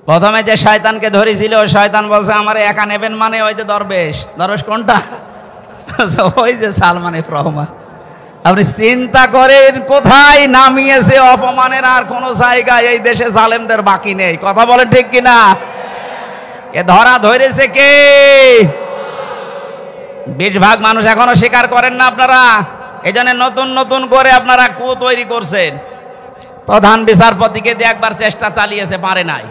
Speaker 1: প্রথমে যে শয়তানকে ধরেছিল, শয়তান বলছে আমার একা নেবেন, মানে ওই যে দরবেশ। দরবেশ কোনটা? ওই যে সালমান এফ রহমান। আপনি চিন্তা করেন কোথায় নামিয়েছে অপমানের, আর কোন জায়গায় এই দেশে জালেমদের বাকি নেই। কথা বলেন ঠিক কিনা? এ ধরা ধরেছে কে? 20 ভাগ মানুষ এখনো স্বীকার করেন না আপনারা। এই জন্য নতুন নতুন করে আপনারা কু তৈরি করছেন। প্রধান বিচারপতিকে দিয়ে একবার চেষ্টা চালিয়েছে, পারে নাই।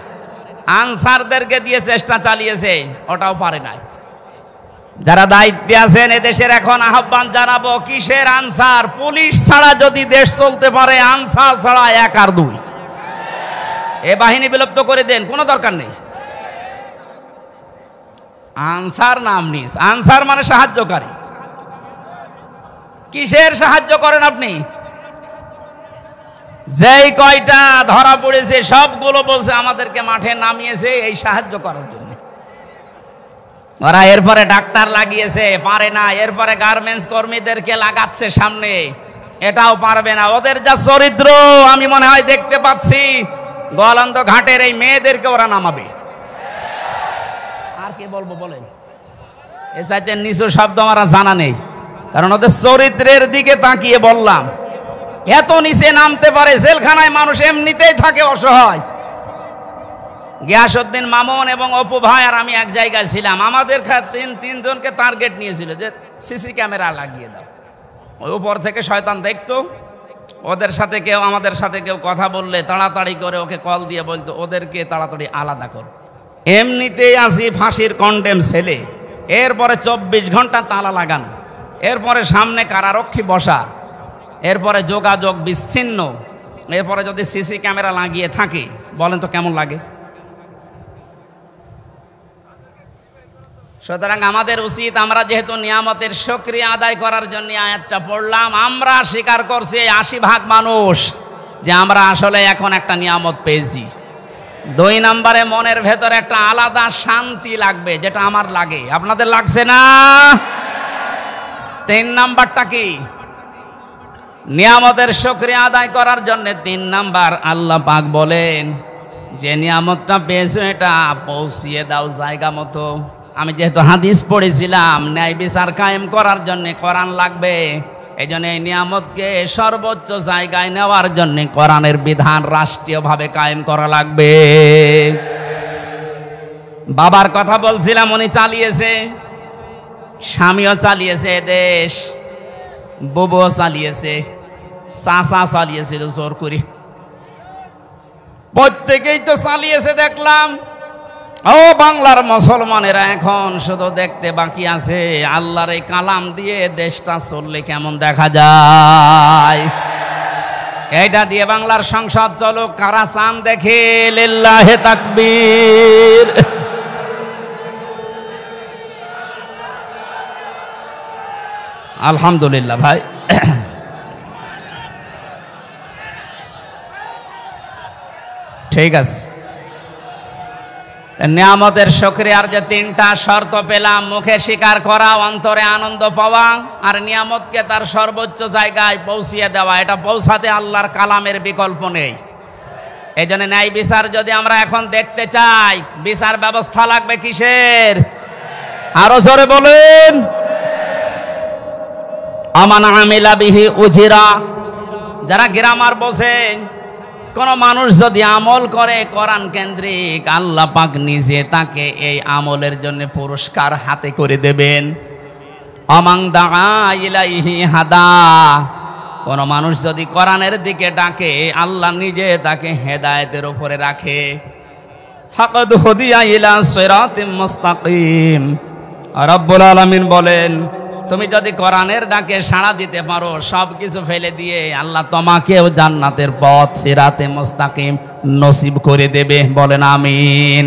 Speaker 1: আনসারদেরকে দিয়ে চেষ্টা চালিয়েছে, ওটাও পারে নাই। যারা দায়িত্বে আছেন এদেশের, এখন আহ্বান জানাবো, কিসের আনসার? পুলিশ ছাড়া যদি দেশ চলতে পারে, আনসার ছাড়া 1 আর 2। এ বাহিনী বিলুপ্ত করে দেন, কোনো দরকার নেই। আনসার নাম নিস, আনসার মানে সাহায্যকারী। কিসের সাহায্য করেন আপনি? যেই কয়টা ধরা পড়েছে সবগুলো বলছে আমাদেরকে মাঠে নামিয়েছে এই সাহায্য করার জন্য। ওরা এরপরে ডাক্তার লাগিয়েছে, পারে না। এরপরে গার্মেন্টস কর্মীদেরকে লাগাচ্ছে সামনে, এটাও পারবে না। ওদের যা চরিত্র আমি মনে হয় দেখতে পাচ্ছি, গোয়ালন্দ ঘাটের এই মেয়েদেরকে ওরা নামাবে। আর কি বলবো বলেন? এ চাইতে নিচু শব্দ আমার জানা নেই, কারণ ওদের চরিত্রের দিকে তাকিয়ে বললাম, এত নিচে নামতে পারে। জেলখানায় মানুষ এমনিতেই থাকে অসহায়। গিয়াসউদ্দিন মামুন এবং অপু ভাই আর আমি এক জায়গায় ছিলাম। আমাদের তিনজনকে টার্গেট নিয়েছিল যে সিসি ক্যামেরা লাগিয়ে দাও। ওই উপর থেকে শয়তান দেখতো, ওদের সাথে কেউ আমাদের সাথে কেউ কথা বললে তাড়াতাড়ি করে ওকে কল দিয়ে বলতো ওদেরকে তাড়াতাড়ি আলাদা কর। এমনিতেই আসি ফাঁসির কন্ডেম ছেলে, এরপরে 24 ঘন্টা তালা লাগানো, এরপরে সামনে কারারক্ষী বসা, এরপরে যোগাযোগ বিচ্ছিন্ন, এরপরে যদি সিসি ক্যামেরা লাগিয়ে থাকে, বলেন তো কেমন লাগে? সুতরাং আমাদের উচিত, আমরা যেহেতু নিয়ামতের শুকরিয়া আদায় করার জন্য আয়াতটা পড়লাম, আমরা স্বীকার করছি 80 ভাগ মানুষ যে আমরা আসলে এখন একটা নিয়ামত পেয়েছি। 2 নম্বরে মনের ভেতরে একটা আলাদা শান্তি লাগবে, যেটা আমার লাগে, আপনাদের লাগছে না? 3 নাম্বারটা কি? নিয়ামতের শুকরিয়া আদায় করার জন্য 3 নাম্বার, আল্লাহ পাক বলেন যে নিয়ামতটা পেয়েছো এটা পৌঁছিয়ে দাও জায়গা মতো। আমি যেহেতু হাদিস পড়েছিলাম, ন্যায় বিচার কায়েম করার জন্য কোরআন লাগবে, এই জন্য এই নিয়ামতকে সর্বোচ্চ জায়গায় নেওয়ার জন্য কোরআনের বিধান রাষ্ট্রীয়ভাবে কায়েম করা লাগবে। বাবার কথা বলছিলাম, উনি চালিয়েছে, স্বামীও চালিয়েছে দেশ, বুবুও চালিয়েছে, চাচা চালিয়েছিল জোর করে, প্রত্যেকেই তো চালিয়েছে দেখলাম। ও বাংলার মুসলমানেরা, এখন শুধু দেখতে বাকি আছে আল্লাহর এই কালাম দিয়ে দেশটা চললে কেমন দেখা যায়। এইটা দিয়ে বাংলার সংসদ চলুক, কারা চান দেখে? লিল্লাহে তাকবীর। আলহামদুলিল্লাহ ভাই। ঠিক আছে, নিয়ামতের শুকরিয়ার যে তিনটা শর্ত পেলাম, মুখে স্বীকার করা, অন্তরে আনন্দ পাওয়া, আর নিয়ামতকে তার সর্বোচ্চ জায়গায় পৌঁছিয়ে দেওয়া। এটা পৌঁছাতে আল্লাহর কালামের বিকল্প নেই। এই জন্য ন্যায় বিচার যদি আমরা এখন দেখতে চাই, বিচার ব্যবস্থা লাগবে কিসের? আরো জোরে বলেন। আমান আমিলা বিহি উজিরা। যারা গ্রামার বসেন, কোন মানুষ যদি আমল করে কোরআন কেন্দ্রিক, আল্লাহ পাক নিজে তাকে এই আমলের জন্য পুরস্কার হাতে করে দেবেন। আমান দাআ ইলাইহি হাদা। কোন মানুষ যদি কোরআনের দিকে ডাকে, আল্লাহ নিজে তাকে হেদায়েতের উপরে রাখে। ফাকাদ হুদিয়া ইলা সিরাতিম মুস্তাকিম। রব্বুল আলামিন বলেন, তুমি যদি কোরআনের ডাকে সাড়া দিতে পারো, সব কিছু ফেলে দিয়ে আল্লাহ তোমাকেও জান্নাতের পথ সিরাতে মুস্তাকিম নসিব করে দেবে। বলেন আমিন।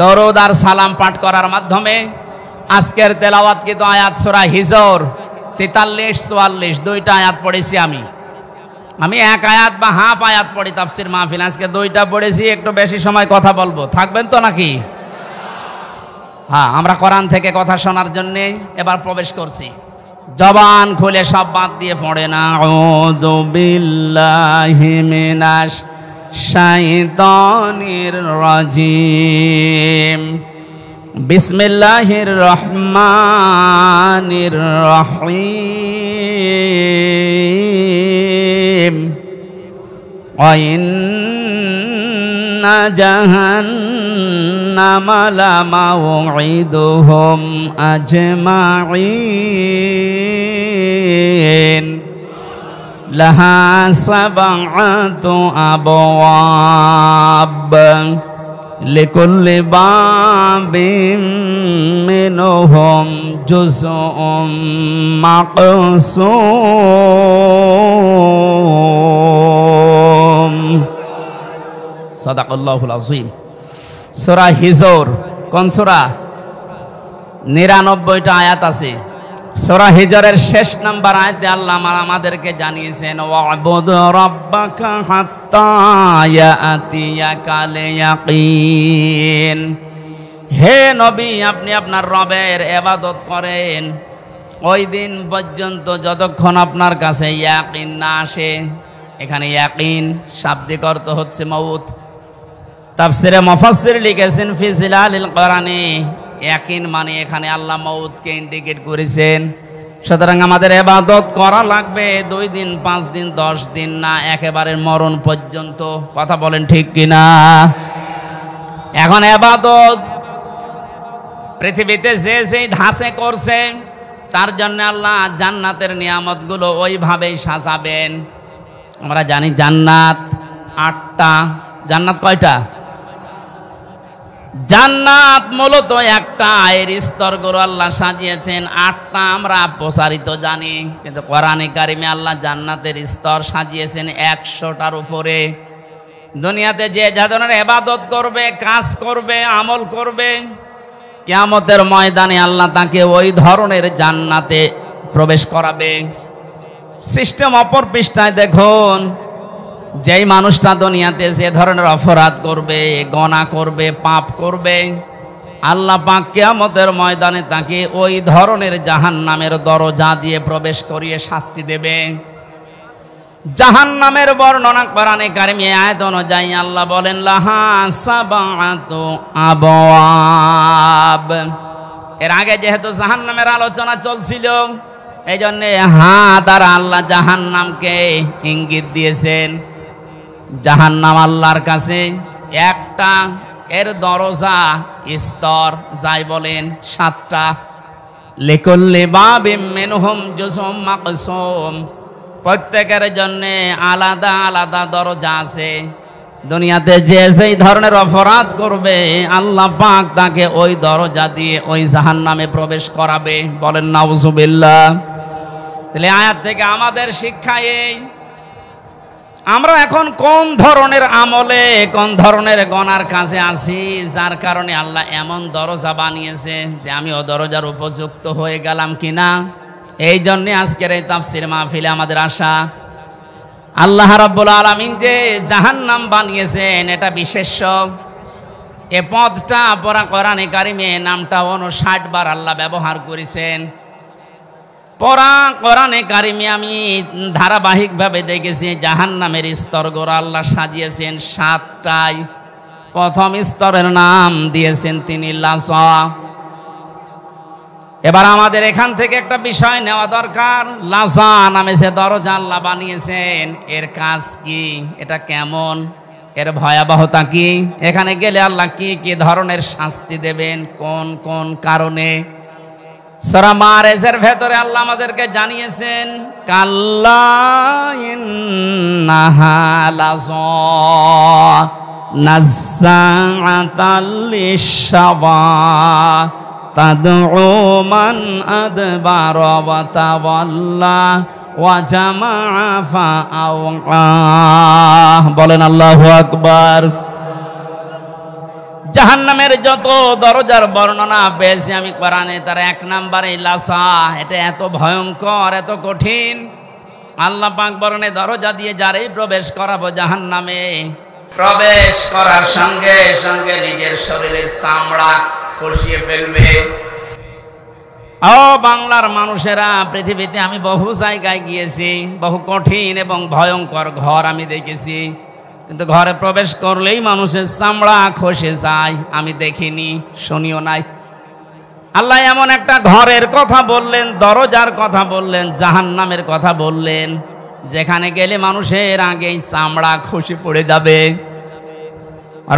Speaker 1: দরুদ আর সালাম পাঠ করার মাধ্যমে আজকের তেলাওয়াতকৃত আয়াত সূরা হিজর 43-44 দুইটা আয়াত পড়েছি। আমি এক আয়াত বা হাফ আয়াত পড়ি তাফসীর মাহফিল। আজকে দুইটা পড়েছি, একটু বেশি সময় কথা বলবো, থাকবেন তো নাকি? হ্যাঁ, আমরা কোরআন থেকে কথা শোনার জন্য এবার প্রবেশ করছি। জবান খুলে সব বাদ দিয়ে পড়ে না, আউযু বিল্লাহি মিনাশ শাইতানির রাজিম, বিসমিল্লাহির রহমানির রহিম, ওয়া ইন্না জাহান্নামা লামাউঈদুহুম আজমাঈন, লাহা সাবআতু আবওয়াব, লিকুল্লি বাবিম মিনহুম জুজউম মাকসুম। সাদাকাল্লাহুল আযীম। সূরা হিজর কোন সূরা? 99টা আয়াত আছে। সূরা হিজরের শেষ নাম্বার আয়াতে আল্লাহ আমাদেরকে জানিয়েছেন, ওয়া'বুদ রাব্বাকা হাত্তা ইয়াতিয়াকাল ইয়াকিন। হে নবী, আপনি আপনার রবের ইবাদত করেন ওই দিন পর্যন্ত যতক্ষণ আপনার কাছে ইয়াকিন না আসে। এখানে ইয়াকিন শাব্দিক অর্থ হচ্ছে মউত। তাফসিরে মুফাসসির লিখেছেন ফি জিলালিল কোরআনে, ইয়াকিন মানে এখানে আল্লাহ মউতকে ইন্ডিকেট করেছেন। সুতরাং আমাদের ইবাদত করা লাগবে 2 দিন, 5 দিন, 10 দিন না, একেবারে মরণ পর্যন্ত। কথা বলেন ঠিক কিনা? এখন ইবাদত পৃথিবীতে যে যেই ধাঁচে করছে, তার জন্য আল্লাহ জান্নাতের নিয়ামতগুলো ওইভাবেই সাজাবেন। আমরা জানি জান্নাত 8টা। জান্নাত কয়টা? জান্নাত মূলত একটা, এর স্তরগুলো আল্লাহ সাজিয়েছেন 8টা। আমরা প্রসারিত জানি, কিন্তু কোরআনে কারিমে আল্লাহ জান্নাতের স্তর সাজিয়েছেন 100টার উপরে। দুনিয়াতে যে ধরনের ইবাদত করবে, কাজ করবে, আমল করবে, কিয়ামতের ময়দানে আল্লাহ তাকে ওই ধরনের জান্নাতে প্রবেশ করাবে। সিস্টেম অপর পৃষ্ঠায় দেখুন, যেই মানুষটা দুনিয়াতে যে ধরনের অপরাধ করবে, গুনাহ করবে, পাপ করবে, আল্লাহ পাক কিয়ামতের ময়দানে তাকে ওই ধরনের জাহান্নামের দরজা দিয়ে প্রবেশ করিয়ে শাস্তি দেবে। জাহান্নামের বর্ণনা কোরআনে কারিমে আয়াত অনুযায়ী আল্লাহ বলেন, লাহা সাবআতু আবওয়াব। এর আগে যেহেতু জাহান্নামের আলোচনা চলছিল, এই জন্য দ্বারা আল্লাহ জাহান্নামকে ইঙ্গিত দিয়েছেন। জাহান্নাম আল্লাহর কাছে একটা, এর দরজা স্তর যাই বলেন 7টা। লিকুল্লি বাবিম মিনহুম জুজউম মাকসুম। প্রত্যেকের জন্য আলাদা আলাদা দরজা আছে। দুনিয়াতে যে যেই ধরনের অপরাধ করবে, আল্লাহ পাক তাকে ওই দরজা দিয়ে ওই জাহান্নামে প্রবেশ করাবে। বলেন নাউজুবিল্লাহ। তাহলে আয়াত থেকে আমাদের শিক্ষা এই, আমরা এখন কোন ধরনের আমলে, কোন ধরনের গনার কাছে আছি, যার কারণে আল্লাহ এমন দরজা বানিয়েছে যে আমি ও দরজার উপযুক্ত হয়ে গেলাম কিনা। এই জন্যে আজকের এই তাফসীর মাহফিলে আমাদের আশা। আল্লাহ রাব্বুল আলামিন যে জাহান্নাম বানিয়েছেন এটা বিশেষ্য। এ পদটা পড়া কোরআনে কারিমে নামটা 59 বার আল্লাহ ব্যবহার করেছেন। পড়া কোরআনে কারিমে আমি ধারাবাহিকভাবে দেখেছি জাহান্নামের স্তরগুলো আল্লাহ সাজিয়েছেন 7টায়। প্রথম স্তরের নাম দিয়েছেন তিনি লাযা। এবার আমাদের এখান থেকে একটা বিষয় নেওয়া দরকার। লাযা নামে যে দরজা আল্লাহ বানিয়েছেন, এর কাজ কি, এটা কেমন, এর ভয়াবহতা কি, এখানে গেলে আল্লাহ কি কি ধরনের শাস্তি দেবেন, কোন কোন কারণে। সূরা মারেজের ভেতরে আল্লাহ আমাদেরকে জানিয়েছেন কাল্লা ইন্নাহা লাযা নাযাআতাল লিশশাওয়া তাদউ মান আদবারা ওয়া তাওয়াল্লা ওয়া জামাআ ফাআওয়া। বলেন আল্লাহু আকবার। জাহান্নামের যত দরজার বর্ণনা পেয়েছি আমি কোরআনে, তার 1 নম্বরে লাযা। এটা এত ভয়ঙ্কর, এত কঠিন। আল্লাহ পাক বলেন দরজা দিয়ে যারাই প্রবেশ করাবো জাহান্নামে, প্রবেশ করার সঙ্গে সঙ্গে নিজের শরীরের চামড়া খসিয়ে ফেলবে। ও বাংলার মানুষেরা, পৃথিবীতে আমি বহু জায়গায় গিয়েছি, বহু কঠিন এবং ভয়ঙ্কর ঘর আমি দেখেছি, কিন্তু ঘরে প্রবেশ করলেই মানুষের চামড়া খসে যায়। আমি দেখিনি, শুনিও নাই। আল্লাহ এমন একটা ঘরের কথা বললেন, দরজার কথা বললেন, জাহান্নামের কথা বললেন, যেখানে গেলে মানুষের আগেই চামড়া খসে পড়ে যাবে।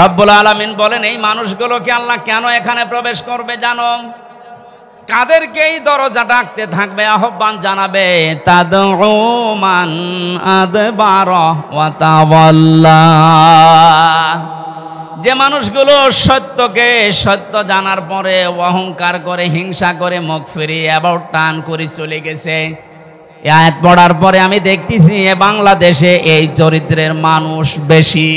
Speaker 1: রব্বুল আলামিন বলেন এই মানুষগুলোকে আল্লাহ কেন এখানে প্রবেশ করবে জানো? কাদেরকে এই দরজা ডাকতে থাকবে, আহ্বান জানাবে, তাদউ মান আদবারা ওয়া তাওয়াল্লা। যে মানুষগুলো সত্যকে সত্য জানার পরে অহংকার করে, হিংসা করে, মুখ ফিরিয়ে অ্যাবাউট টার্ন করে চলে গেছে। এই আয়াত পড়ার পরে আমি দেখতেছি বাংলাদেশে এই চরিত্রের মানুষ বেশি।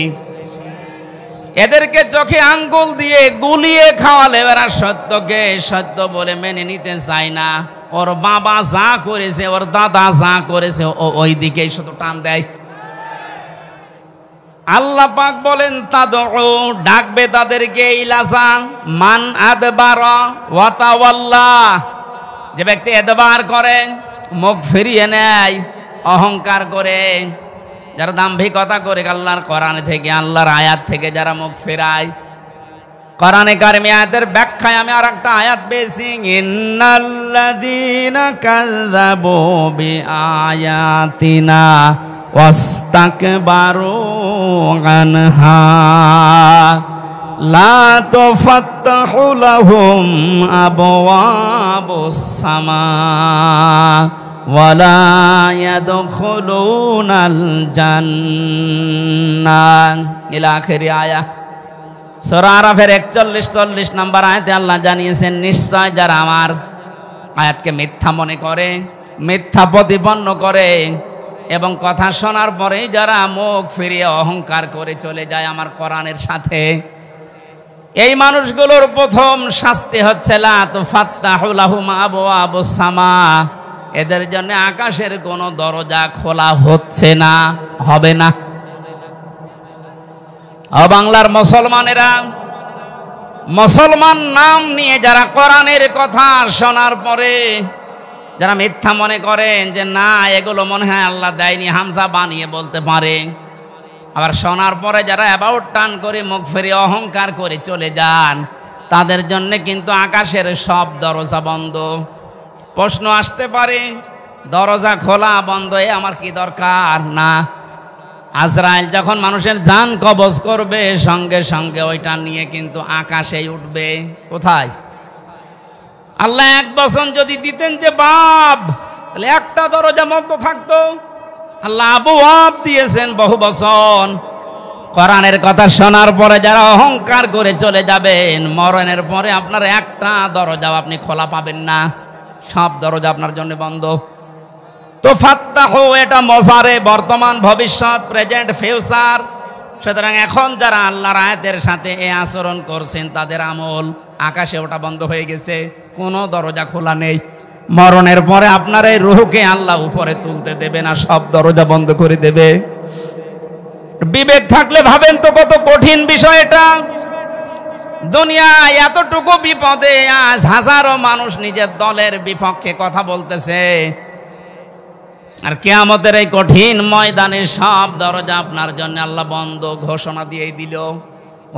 Speaker 1: এদেরকে চোখে আঙ্গুল দিয়ে গুলিয়ে খাওয়ালে এরা সত্যকে সত্য বলে মেনে নিতে চায় না। ওর বাবা যা করেছে, ওর দাদা যা করেছে, ও ওই দিকেই শুধু টান দেয়। আল্লাহ পাক বলেন তাদউ, ডাকবে তাদেরকে লাযা মান আদবারা ওয়া তাওয়াল্লা। যে ব্যক্তি এদবার করে, মুখ ফিরিয়ে নেয়, অহংকার করে, যারা দাম্ভিকতা করে, আল্লাহর কোরআন থেকে, আল্লাহর আয়াত থেকে যারা মুখ ফেরায়। কোরআনে কারিমে আয়াতের ব্যাখ্যায় আমি আরেকটা আয়াত পেয়েছি, ইন্নাল্লাযীনা কাযযাবু বিআয়াতিনা ওয়াস্তাকবারু আনহা লা তুফাত্তাহু লাহুম আবওয়াবুস সামা ওয়ালা ইয়াদখুলুনাল জান্নাহ ইলা আখিরি আয়া। সূরা আরাফের 41-40 নম্বর আয়াতে আল্লাহ জানিয়েছেন নিশ্চয় যারা আমার আয়াতকে মিথ্যা মনে করে, মিথ্যা প্রতিপন্ন করে এবং কথা শোনার পরেই যারা মুখ ফিরিয়ে অহংকার করে চলে যায় আমার কোরআনের সাথে, এই মানুষগুলোর প্রথম শাস্তি হচ্ছে লা তুফাত্তাহু লাহুম আবওয়াবুস সামা। এদের জন্য আকাশের কোনো দরজা খোলা হচ্ছে না, হবে না। ও বাংলার মুসলমানেরা, মুসলমান নাম নিয়ে যারা কোরআনের কথা শোনার পরে যারা মিথ্যা মনে করেন যে না এগুলো মনে হয় আল্লাহ দেয়নি, হামজা বানিয়ে বলতে পারে, আবার শোনার পরে যারা অ্যাবাউট টান করে মুখ ফিরিয়ে অহংকার করে চলে যান, তাদের জন্য কিন্তু আকাশের সব দরজা বন্ধ। প্রশ্ন আসতে পারে দরজা খোলা বন্ধ এ আমার কি দরকার? না, আজরাইল যখন মানুষের জান কবজ করবে সঙ্গে সঙ্গে ওইটা নিয়ে কিন্তু আকাশেই উঠবে। কোথায়? আল্লাহ 1 বছর যদি দিতেন যে বাপ, তাহলে একটা দরজা বন্ধ থাকতো। আল্লাহ আবওয়াব দিয়েছেন বহু বছর। কোরআনের কথা শোনার পরে যারা অহংকার করে চলে যাবেন, মরণের পরে আপনার একটা দরজাও আপনি খোলা পাবেন না, সব দরজা আপনার জন্য বন্ধ। তো ফাত্তাহু এটা মজারে, বর্তমান, ভবিষ্যৎ, প্রেজেন্ট, ফিউচার। সুতরাং এখন যারা আল্লাহর আয়াতের সাথে এই আচরণ করছেন তাদের আমল আকাশে ওটা বন্ধ হয়ে গেছে, কোনো দরজা খোলা নেই। মরণের পরে আপনার এই রূহকে আল্লাহ উপরে তুলতে দেবে না, সব দরজা বন্ধ করে দেবে। বিবেক থাকলে ভাবেন তো কত কঠিন বিষয় এটা। দুনিয়ায় এতটুকু বিপদে আজ হাজারো মানুষ নিজের দলের বিপক্ষে কথা বলতেছে, আর কিয়ামতের এই কঠিন ময়দানে সব দরজা আপনার জন্য আল্লাহ বন্ধ ঘোষণা দিয়ে দিল।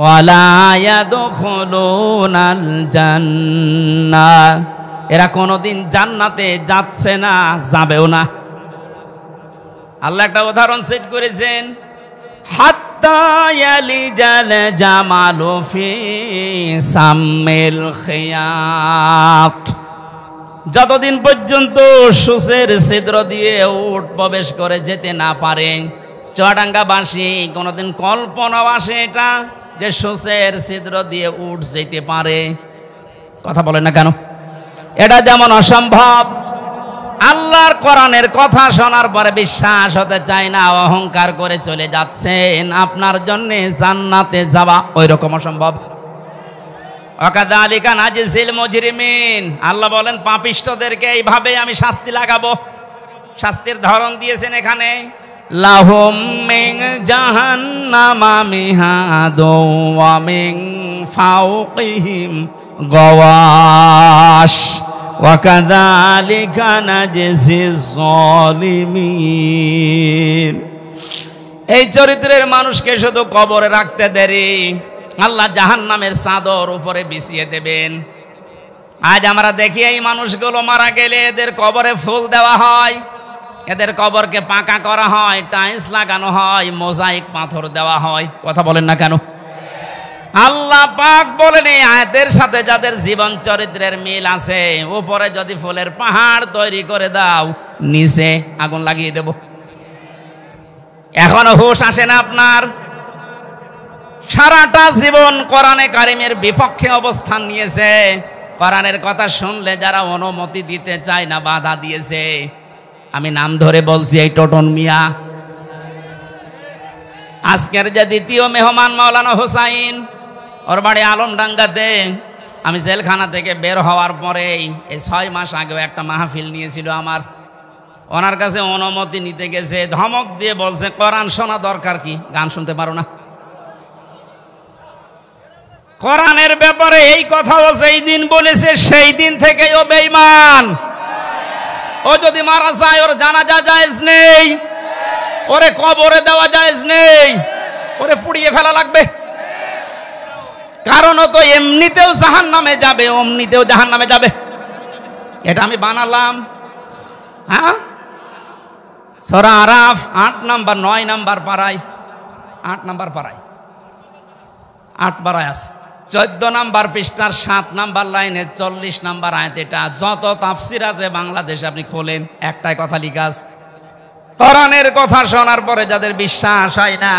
Speaker 1: ওয়ালা ইয়াদখুলুনাল জান্নাহ, এরা কোনোদিন জান্নাতে যাচ্ছে না, যাবেও না। আল্লাহ একটা উদাহরণ সেট করেছেন, হাত্তা ইয়ালিজাল জামালু ফি সাম্মিল খিয়াত, যতদিন পর্যন্ত সূচের ছিদ্র দিয়ে উট প্রবেশ করে যেতে না পারে। চুয়াডাঙ্গাবাসী কোনোদিন কল্পনাও আসে এটা যে সূচের ছিদ্র দিয়ে উট যেতে পারে? কথা বলে না কেন? এটা যেমন অসম্ভব, আল্লাহর কোরআনের কথা শোনার পরে বিশ্বাস হতে চায় না, অহংকার করে চলে যাচ্ছেন, আপনার জন্য জান্নাতে যাওয়া ওই রকম অসম্ভব। ওয়াকাযালিকা নাজিল মুজরিমিন, আল্লাহ বলেন পাপিষ্ঠদেরকে এইভাবে আমি শাস্তি লাগাবো। শাস্তির ধরন দিয়েছেন এখানে, লাহুম মিন জাহান্নামা মিহাদু ওয়া মিন ফাওকিহিম গাওয়াশ ওয়াকাযালিকা নাজিজ যালিমিন। এই চরিত্রের মানুষকে শুধু কবরে রাখতে দেরি, আল্লাহ জাহান্নামের চাদর উপরে বিছিয়ে দেবেন। আজ আমরা দেখি এই মানুষগুলো মারা গেলে এদের কবরে ফুল দেওয়া হয়, এদের কবরকে পাকা করা হয়, টাইলস লাগানো হয়, মোজাইক পাথর দেওয়া হয়। কথা বলেন না কেন? আল্লাহ পাক বলেন এই আয়াতের সাথে যাদের জীবন চরিত্রের মিল আছে, উপরে যদি ফুলের পাহাড় তৈরি করে দাও, নিচে আগুন লাগিয়ে দেব। এখনো হুঁশ আসে না আপনার? সারাটা জীবন কোরআনে কারিমের বিপক্ষে অবস্থান নিয়েছে, কোরআনের কথা শুনলে যারা অনুমতি দিতে চায় না, বাধা দিয়েছে। আমি নাম ধরে বলছি, এই টোটন মিয়া। আজকের যে দ্বিতীয় মেহমান মাওলানা হোসাইন, ওর বাড়ি আলমডাঙ্গাতে। আমি জেলখানা থেকে বের হওয়ার পরেই এই 6 মাস আগেও একটা মাহফিল নিয়েছিল আমার, ওনার কাছে অনুমতি নিতে গেছে, ধমক দিয়ে বলছে কোরআন শোনা দরকার কি, গান শুনতে পারো না? কোরআনের ব্যাপারে এই কথাও যেই দিন বলেছে সেই দিন থেকেই ও বেঈমান। ও যদি মারা যায় ওর জানাজা জায়েজ নেই, ওরে কবরে দেওয়া জায়েজ নেই, ওরে পুড়িয়ে ফেলা লাগবে। কারণ ও তো এমনিতেও জাহান্নামে যাবে, অমনিতেও জাহান্নামে যাবে। এটা আমি বানালাম। হ্যাঁ, সূরা আরাফ 8 নাম্বার 9 নাম্বার পারায়, 8 নাম্বার পারায় 8 পারায় আছে, 14 নাম্বার পৃষ্ঠার 7 নাম্বার লাইনে 40 নাম্বার আয়াত। এটা যত তাফসির আছে বাংলাদেশে আপনি খোলেন, একটাই কথা লিখা আছে, কোরআনের কথা শোনার পরে যাদের বিশ্বাস হয় না,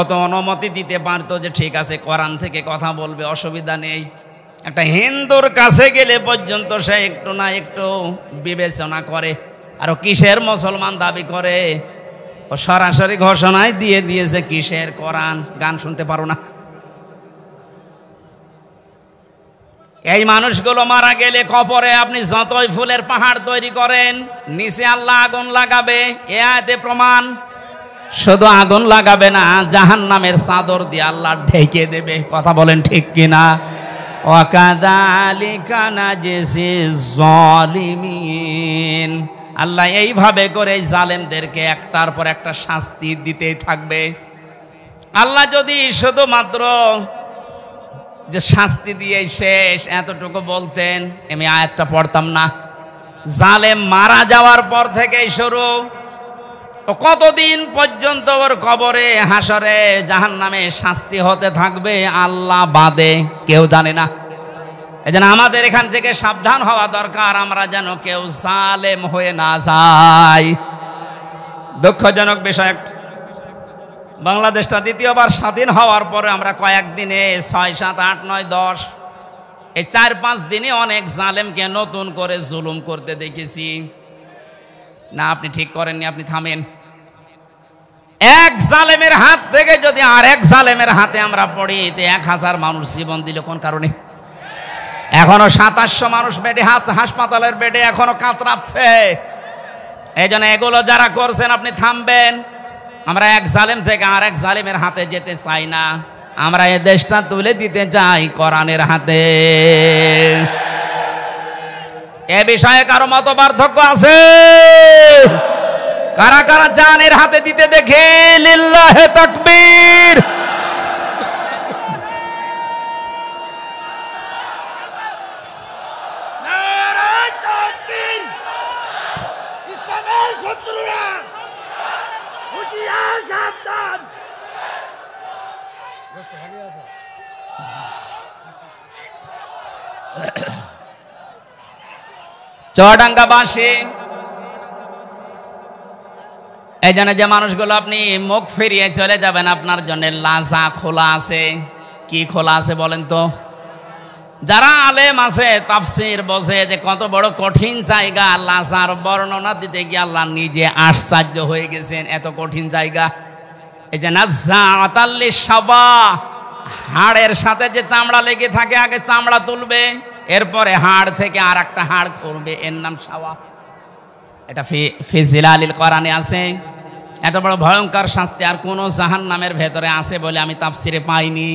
Speaker 1: অত অনুমতি দিতে পারতো যে ঠিক আছে কোরআন থেকে কথা বলবে, অসুবিধা নেই। একটা হিন্দুর কাছে গেলে পর্যন্ত সে একটু না একটু বিবেচনা করে, আর কিসের মুসলমান দাবি করে? ও সরাসরি ঘোষণায় দিয়ে দিয়েছে কিসের কোরআন, গান শুনতে পারো না। এই মানুষগুলো মারা গেলে কবরে আপনি যতই ফুলের পাহাড় তৈরি করেন, নিচে আল্লাহ আগুন লাগাবে। এ আয়াতে প্রমাণ। শুধু আগুন লাগাবে না, জাহান্নামের চাদর দিয়ে আল্লাহ ঢেকে দেবে। কথা বলেন ঠিক কিনা? ওয়াকাযালিকা নাজিজ যালিমিন, আল্লাহ এইভাবে করে জালেমদেরকে একটার পর একটা শাস্তি দিতেই থাকবে। আল্লাহ যদি শুধুমাত্র যে শাস্তি দিয়ে শেষ এতটুকু বলতেন, আমি আয়াতটা পড়তাম না। জালেম মারা যাওয়ার পর থেকেই শুরু, কতদিন পর্যন্ত ওর কবরে হাসরে জাহান্নামে শাস্তি হতে থাকবে আল্লাহ বাদে কেউ জানে না। এজন্য আমাদের এখান থেকে সাবধান হওয়া দরকার, আমরা যেন কেউ জালেম হয়ে না যাই। দুঃখজনক বিষয়, বাংলাদেশটা দ্বিতীয়বার স্বাধীন হওয়ার পরে আমরা কয়েকদিনে 6, 7, 8, 9, 10 এই 4-5 দিনে অনেক জালেমকে নতুন করে জুলুম করতে দেখেছি। না আপনি ঠিক করেননি, আপনি থামেন। এক জালেমের হাত থেকে যদি আর এক জালেমের হাতে আমরা পড়ি, তো 1000 মানুষ জীবন দিল কোন কারণে? এখনো 2700 মানুষ বেডে, হাসপাতালের বেডে এখনো কাতরাচ্ছে। এই জন্য এগুলো যারা করছেন আপনি থামবেন। আমরা এক জালেম থেকে আর এক জালেমের হাতে যেতে চাই না, আমরা এই দেশটা তুলে দিতে চাই কোরআনের হাতে। এ বিষয়ে কারো মত পার্থক্য আছে? কারা কারা জানের হাতে দিতে দেখে লিল্লাহে তাকবীর।
Speaker 3: নারায়ে তাকবীর। ইসলামের শত্রুরা হুঁশিয়ার, সাবধান।
Speaker 1: চুয়াডাঙ্গাবাসী, এই জন্য যে মানুষগুলো আপনি মুখ ফিরিয়ে চলে যাবেন, আপনার জন্য লাজা খোলা আছে। কি খোলা আছে বলেন তো? যারা আলেম আছে, তাফসীর বোঝে যে কত বড় কঠিন জায়গা, লাজার বর্ণনা দিতে গিয়ে আল্লাহ নিজে আশ্চর্য হয়ে গেছেন, এত কঠিন জায়গা। এই যে নাজ্জাআতাল লিশাবা, হাড়ের সাথে যে চামড়া লেগে থাকে, আগে চামড়া তুলবে, এরপরে হাড় থেকে আর একটা হাড় করবে, এর নাম শাওয়া। এটা ফি জিলালিল কোরআনে আছে। এত বড় ভয়ঙ্কর শাস্তি আর কোন জাহান্নামের ভেতরে আছে বলে আমি তাফসিরে পাইনি।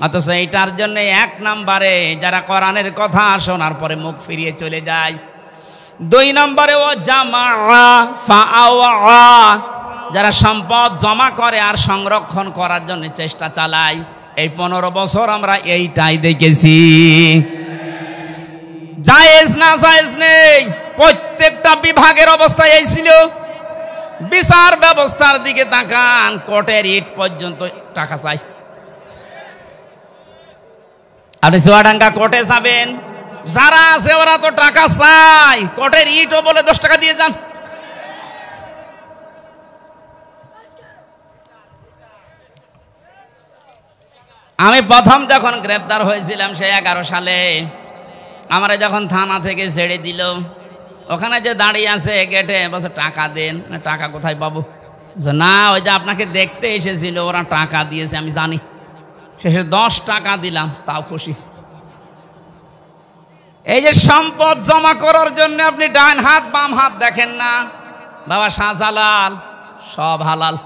Speaker 1: অথচ এইটার জন্য 1 নম্বরে যারা কোরআনের কথা শোনার পরে মুখ ফিরিয়ে চলে যায়। 2 নম্বরে ও জামা ফাআওয়া, যারা সম্পদ জমা করে আর সংরক্ষণ করার জন্য চেষ্টা চালায়। এই 15 বছর আমরা এইটাই দেখেছি। জায়েজ না জায়েজ নেই, প্রত্যেকটা বিভাগের অবস্থা এই ছিল। বিচার ব্যবস্থার দিকে তাকান, কোর্টের ইট পর্যন্ত টাকা চাই। আপনি চুয়াডাঙ্গা কোর্টে যাবেন, যারা আছে ওরা তো টাকা চাই, কোর্টের ইটও বলে 10 টাকা দিয়ে যান। আমি প্রথম যখন গ্রেপ্তার হয়েছিলাম সেই 11 সালে, আমরা যখন থানা থেকে ছেড়ে দিল, ওখানে যে দাঁড়িয়ে আছে গেটে, বলছে টাকা দেন। টাকা কোথায় পাবো? না, ওই যে আপনাকে দেখতে এসেছিল, ওরা টাকা দিয়েছে, আমি জানি। শেষে 10 টাকা দিলাম, তাও খুশি। এই যে সম্পদ জমা করার জন্য আপনি ডান হাত বাম হাত দেখেন না, বাবা শাহজালাল সব হালাল।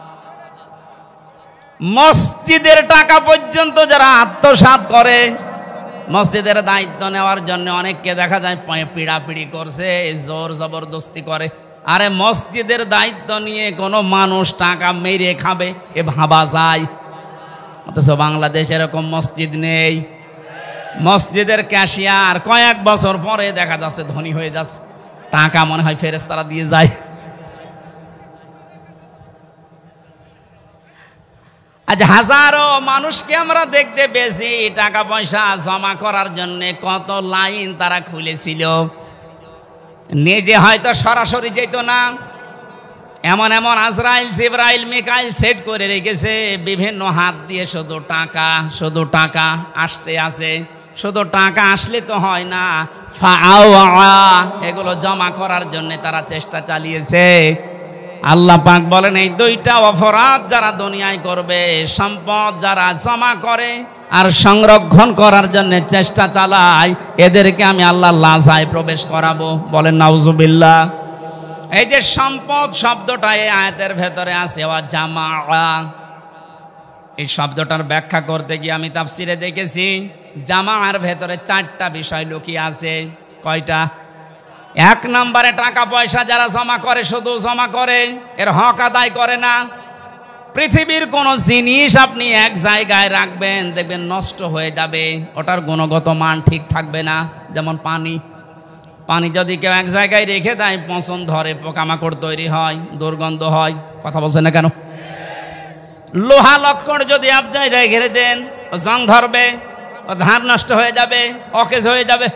Speaker 1: মসজিদের টাকা পর্যন্ত যারা আত্মসাৎ করে, মসজিদের দায়িত্ব নেওয়ার জন্য অনেককে দেখা যায় পিড়াপিড়ি করছে, জোর জবরদস্তি করে। আরে মসজিদের দায়িত্ব নিয়ে কোনো মানুষ টাকা মেরে খাবে এ ভাবা যায়? অথচ বাংলাদেশে এরকম মসজিদ নেই। মসজিদের ক্যাশিয়ার কয়েক বছর পরে দেখা যাচ্ছে ধনী হয়ে যাচ্ছে, টাকা মনে হয় ফেরেশতারা দিয়ে যায়। আজ হাজারো মানুষকে আমরা দেখতে পেয়েছি টাকা পয়সা জমা করার জন্য কত লাইন তারা খুলেছিল। নিজে হয়তো সরাসরি যেত না, এমন এমন আজরাইল জিবরাইল মিকাইল সেট করে রেখেছে, বিভিন্ন হাত দিয়ে শুধু টাকা আসতে আসে। শুধু টাকা আসলে তো হয় না, ফাআওয়া এগুলো জমা করার জন্য তারা চেষ্টা চালিয়েছে। আল্লাহ পাক বলেন, এই 2টা অপরাধ যারা দুনিয়ায় করবে, সম্পদ যারা জমা করে আর সংরক্ষণ করার জন্য চেষ্টা চালায়, এদেরকে আমি আল্লাহ লাজায় প্রবেশ করাবো। বলেন নাউজুবিল্লাহ। এই যে সম্পদ শব্দটা এই আয়াতের ভেতরে আছে, ওয়া জামা, এই শব্দটার ব্যাখ্যা করতে গিয়ে আমি তাফসিরে দেখেছি জামার ভেতরে 4টা বিষয় লুকিয়ে আছে। কয়টা? 1 নম্বরে টাকা পয়সা যারা জমা করে, শুধু জমা করে, এর হক আদায় করে না। পৃথিবীর কোনো জিনিস আপনি এক জায়গায় রাখবেন, দেখবেন নষ্ট হয়ে যাবে, ওটার গুণগত মান ঠিক থাকবে না। যেমন পানি যদি কেউ এক জায়গায় রেখে দেয়, পচন ধরে, পোকামাকড় তৈরি হয়, দুর্গন্ধ হয়। কথা বলছেন না কেন? লোহা লক্কড় যদি এক জায়গায় ঘিরে দেন, ও জং ধরবে, ও ধার নষ্ট হয়ে যাবে, অকেজ হয়ে যাবে।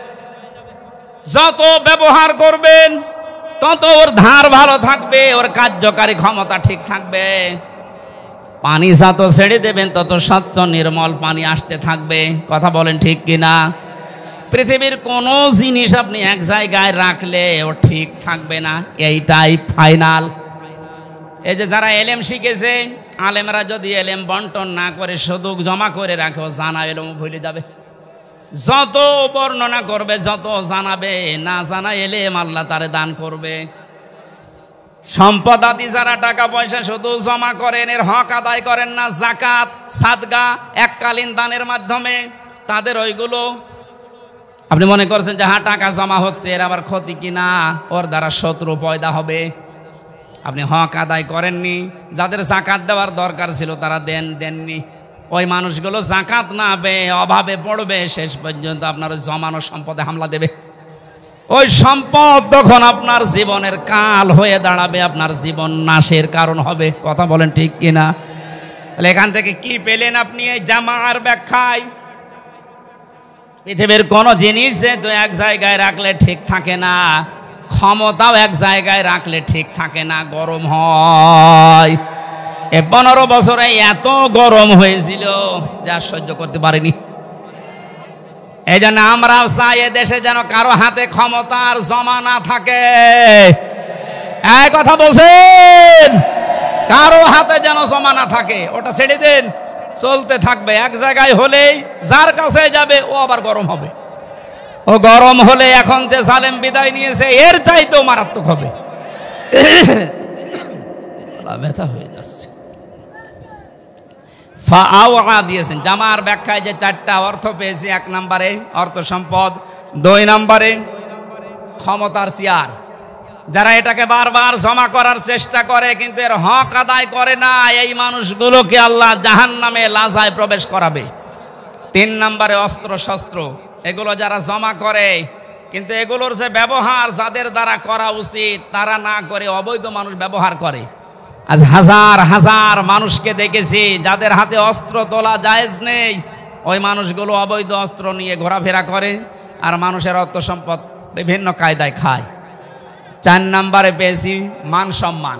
Speaker 1: যত ব্যবহার করবেন তত ওর ধার ভালো থাকবে, ওর কার্যকারী ক্ষমতা ঠিক থাকবে। পানি যত ছেড়ে দেবেন তত স্বচ্ছ নির্মল পানি আসতে থাকবে। কথা বলেন ঠিক কিনা? পৃথিবীর কোনো জিনিস আপনি এক জায়গায় রাখলে ও ঠিক থাকবে না, এইটাই ফাইনাল। এই যে যারা এলেম শিখেছে, আলেমরা যদি এলেম বন্টন না করে শুধু জমা করে রাখে, ও জানা এলেম ভুলে যাবে। যত বর্ণনা করবে, যত জানাবে, না জানা এলেম আল্লাহ তারে দান করবে। সম্পদ আদি যারা টাকা পয়সা শুধু জমা করেন, এর হক আদায় করেন না, যাকাত সাদগা এককালীন দানের মাধ্যমে, তাদের ওইগুলো আপনি মনে করছেন যে হ্যাঁ টাকা জমা হচ্ছে, এর আবার ক্ষতি কিনা, ওর দ্বারা শত্রু পয়দা হবে। আপনি হক আদায় করেননি, যাদের যাকাত দেওয়ার দরকার ছিল তারা দেননি। ওই মানুষগুলো যাকাত না পেয়ে অভাবে পড়বে, শেষ পর্যন্ত আপনার জমানো সম্পদে হামলা দেবে। ওই সম্পদ তখন আপনার জীবনের কাল হয়ে দাঁড়াবে, আপনার জীবন নাশের কারণ হবে। কথা বলেন ঠিক কিনা? তাহলে এখান থেকে কি পেলেন আপনি এই জামার ব্যাখ্যায়? পৃথিবীর কোন জিনিস যেহেতু এক জায়গায় রাখলে ঠিক থাকে না, ক্ষমতাও এক জায়গায় রাখলে ঠিক থাকে না, গরম হয়। 15 বছরে এত গরম হয়েছিল যা সহ্য করতে পারিনি। এই জন্য আমরাও চাই এ দেশে যেন কারো হাতে ক্ষমতার জমা না থাকে। এই কথা বলছেন, কারো হাতে যেন জমা না থাকে, ওটা ছেড়ে দেন, চলতে থাকবে। এক জায়গায় হলেই যার কাছে যাবে ও আবার গরম হবে। ও গরম হলে এখন যে জালেম বিদায় নিয়েছে এর চাইতেও মারাত্মক হবে। ব্যথা হয়ে যাচ্ছে। দিয়েছেন জামার ব্যাখ্যায় যে 4টা অর্থ পেয়েছি। 1 নম্বরে অর্থ সম্পদ, 2 নম্বরে ক্ষমতার চেয়ার। যারা এটাকে বারবার জমা করার চেষ্টা করে কিন্তু এর হক আদায় করে না, এই মানুষগুলোকে আল্লাহ জাহান্নামে লাজায় প্রবেশ করাবে। 3 নম্বরে অস্ত্র শস্ত্র, এগুলো যারা জমা করে কিন্তু এগুলোর যে ব্যবহার যাদের দ্বারা করা উচিত তারা না করে অবৈধ মানুষ ব্যবহার করে। আজ হাজার হাজার মানুষকে দেখেছি যাদের হাতে অস্ত্র তোলা জায়েজ নেই, ওই মানুষগুলো অবৈধ অস্ত্র নিয়ে ঘোরাফেরা করে আর মানুষের অর্থ সম্পদ বিভিন্ন কায়দায় খায়। 4 নম্বরে পেয়েছি মান সম্মান।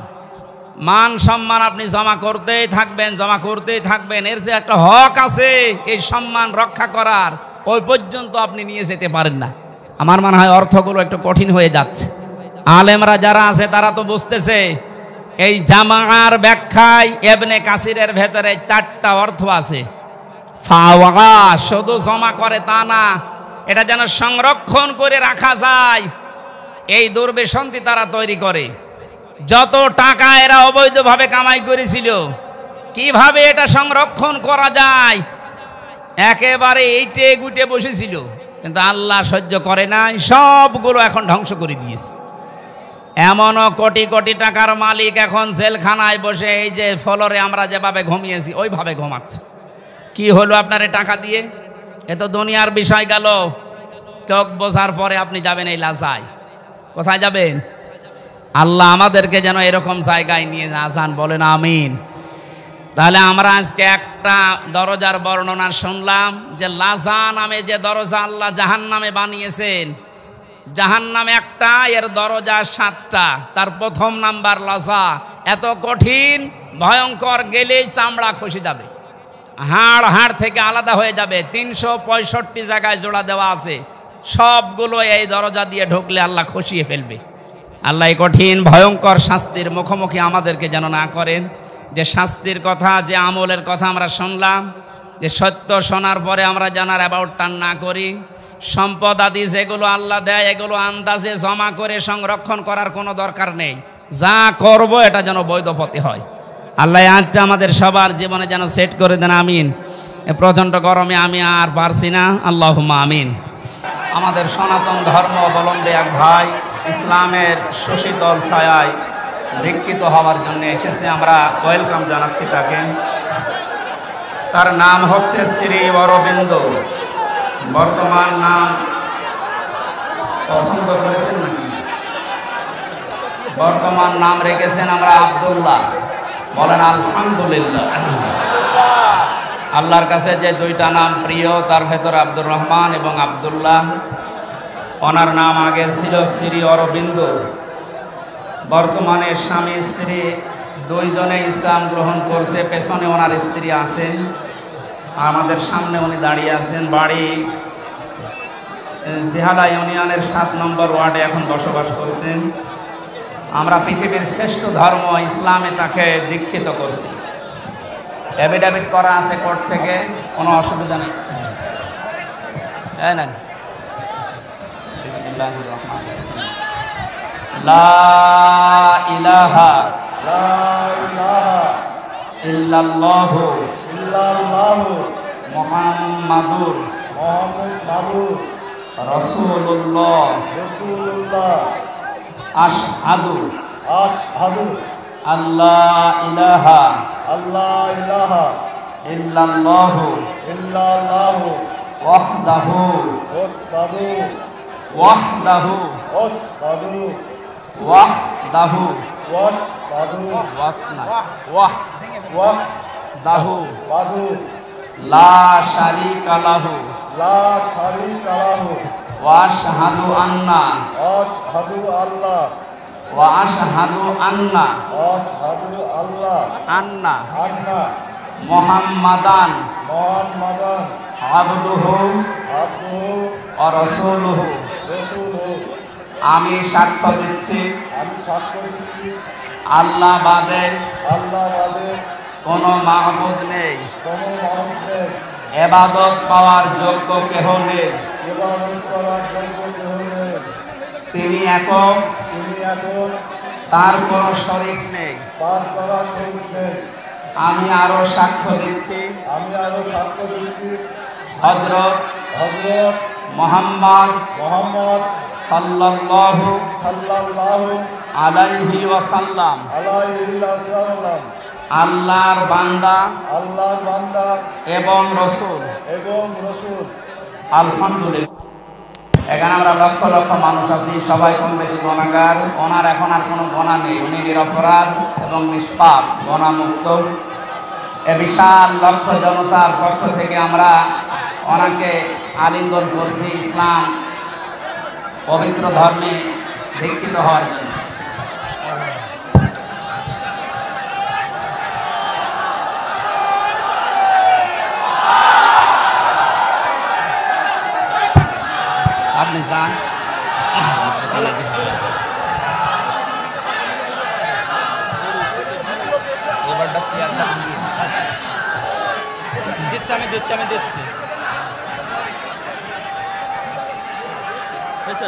Speaker 1: মান সম্মান আপনি জমা করতেই থাকবেন, জমা করতেই থাকবেন। এর যে একটা হক আছে এই সম্মান রক্ষা করার, ওই পর্যন্ত আপনি নিয়ে যেতে পারেন না। আমার মনে হয় অর্থগুলো একটু কঠিন হয়ে যাচ্ছে। আলেমরা যারা আছে তারা তো বুঝতেছে এই জামার ব্যাখ্যায় ইবনে কাসিরের ভেতরে 4টা অর্থ আছে। ফাওয়া শুধু জমা করে তা না, এটা যেন সংরক্ষণ করে রাখা যায়, এই দুর্বিসন্ধি তারা তৈরি করে। যত টাকা এরা অবৈধভাবে কামাই করেছিল, কিভাবে এটা সংরক্ষণ করা যায় একেবারে এইটে গুটে বসেছিল, কিন্তু আল্লাহ সহ্য করে নাই, সবগুলো এখন ধ্বংস করে দিয়েছে। এমনও কোটি কোটি টাকার মালিক এখন জেলখানায় বসে এই যে ফ্লোরে আমরা যেভাবে ঘুমিয়েছি ওইভাবে ঘুমাচ্ছে। কি হলো আপনার টাকা দিয়ে? এ তো দুনিয়ার বিষয় গেল। চোখ বোঝার পরে আপনি যাবেন এই লাজায়। কোথায় যাবেন? আল্লাহ আমাদেরকে যেন এরকম জায়গায় নিয়ে না যান, বলেন আমিন। তাহলে আমরা আজকে একটা দরজার বর্ণনা শুনলাম যে লাজা নামে যে দরজা আল্লাহ জাহান্নামে বানিয়েছেন। জাহান্নামে একটা, এর দরজা 7টা। তার 1ম নাম্বার লাজা, এত কঠিন ভয়ঙ্কর, গেলেই চামড়া খসে যাবে, হাড় থেকে আলাদা হয়ে যাবে। 365 জায়গায় জোড়া দেওয়া আছে, সবগুলো এই দরজা দিয়ে ঢুকলে আল্লাহ খসিয়ে ফেলবে। আল্লাহ এই কঠিন ভয়ঙ্কর শাস্তির মুখোমুখি আমাদেরকে যেন না করেন। যে শাস্তির কথা, যে আমলের কথা আমরা শুনলাম, যে সত্য শোনার পরে আমরা জানার অ্যাবাউট টান না করি। সম্পদ আদি যেগুলো আল্লাহ দেয় এগুলো আন্দাজে জমা করে সংরক্ষণ করার কোনো দরকার নেই। যা করব এটা যেন বৈধ পথে হয়। আল্লাহ আজটা আমাদের সবার জীবনে যেন সেট করে দেন, আমিন। প্রচণ্ড গরমে আমি আর পারছি না, আল্লাহুম্মা আমিন। আমাদের সনাতন ধর্ম অবলম্বী এক ভাই ইসলামের সুশীতল ছায়ায় দীক্ষিত হওয়ার জন্য এসেছে, আমরা ওয়েলকাম জানাচ্ছি তাকে। তার নাম হচ্ছে শ্রী অরবিন্দ। বর্তমান নাম পছন্দ করেছেন নাকি? বর্তমান নাম রেখেছেন আমরা আব্দুল্লাহ। বলেন আলহামদুলিল্লাহ। আল্লাহর কাছে যে 2টা নাম প্রিয় তার ভেতর আব্দুর রহমান এবং আব্দুল্লাহ। ওনার নাম আগে ছিল শ্রী অরবিন্দ। বর্তমানে স্বামী স্ত্রী 2 জনে ইসলাম গ্রহণ করছে। পেছনে ওনার স্ত্রী আছেন, আমাদের সামনে উনি দাঁড়িয়ে আছেন। বাড়ি জিহালা ইউনিয়নের 7 নম্বর ওয়ার্ডে এখন বসবাস করছেন। আমরা পৃথিবীর শ্রেষ্ঠ ধর্ম ইসলামে তাকে দীক্ষিত করছি। অ্যাফিডেভিট করা আছে কোর্ট থেকে, কোনো অসুবিধা নেই। না বিসমিল্লাহির রহমানির রহিম। লা ইলাহা ইল্লাল্লাহু মুহাম্মাদুর রাসূলুল্লাহ আশহাদু আল্লা ইলাহা ইল্লাল্লাহু ওয়াহদাহু ওয়াহদাহু লা শারীকা লাহু ওয়া আশহাদু আন্না মুহাম্মাদান আবদুহু ওয়া রাসূলুহু। আমি সাক্ষ্য দিচ্ছি আল্লাহ বাদে কোনো মাহবুদ নেই, ইবাদত পাওয়ার যোগ্য কেহ নেই। তিনি একক, তার কোনো শরীক নেই। আমি আরো সাক্ষ্য দিচ্ছি হযরত মুহাম্মদ সাল্লাল্লাহু আলাইহি ওয়াসাল্লাম আল্লাহর বান্দা এবং রাসূল। আলহামদুলিল্লাহ। এখানে আমরা লক্ষ লক্ষ মানুষ আছি, সবাই কম বেশি গুনাহগার। ওনার এখন আর কোনো গুনাহ নেই, উনি নিরপরাধ এবং নিষ্পাপ, গুনাহমুক্ত। এ বিশাল লক্ষ জনতার পক্ষ থেকে আমরা ওনাকে আলিঙ্গন করছি ইসলাম পবিত্র ধর্মে দীক্ষিত হওয়ার জন্য। আপনি যান, এবারটা চেয়ারটা আমি দিচ্ছি। আচ্ছা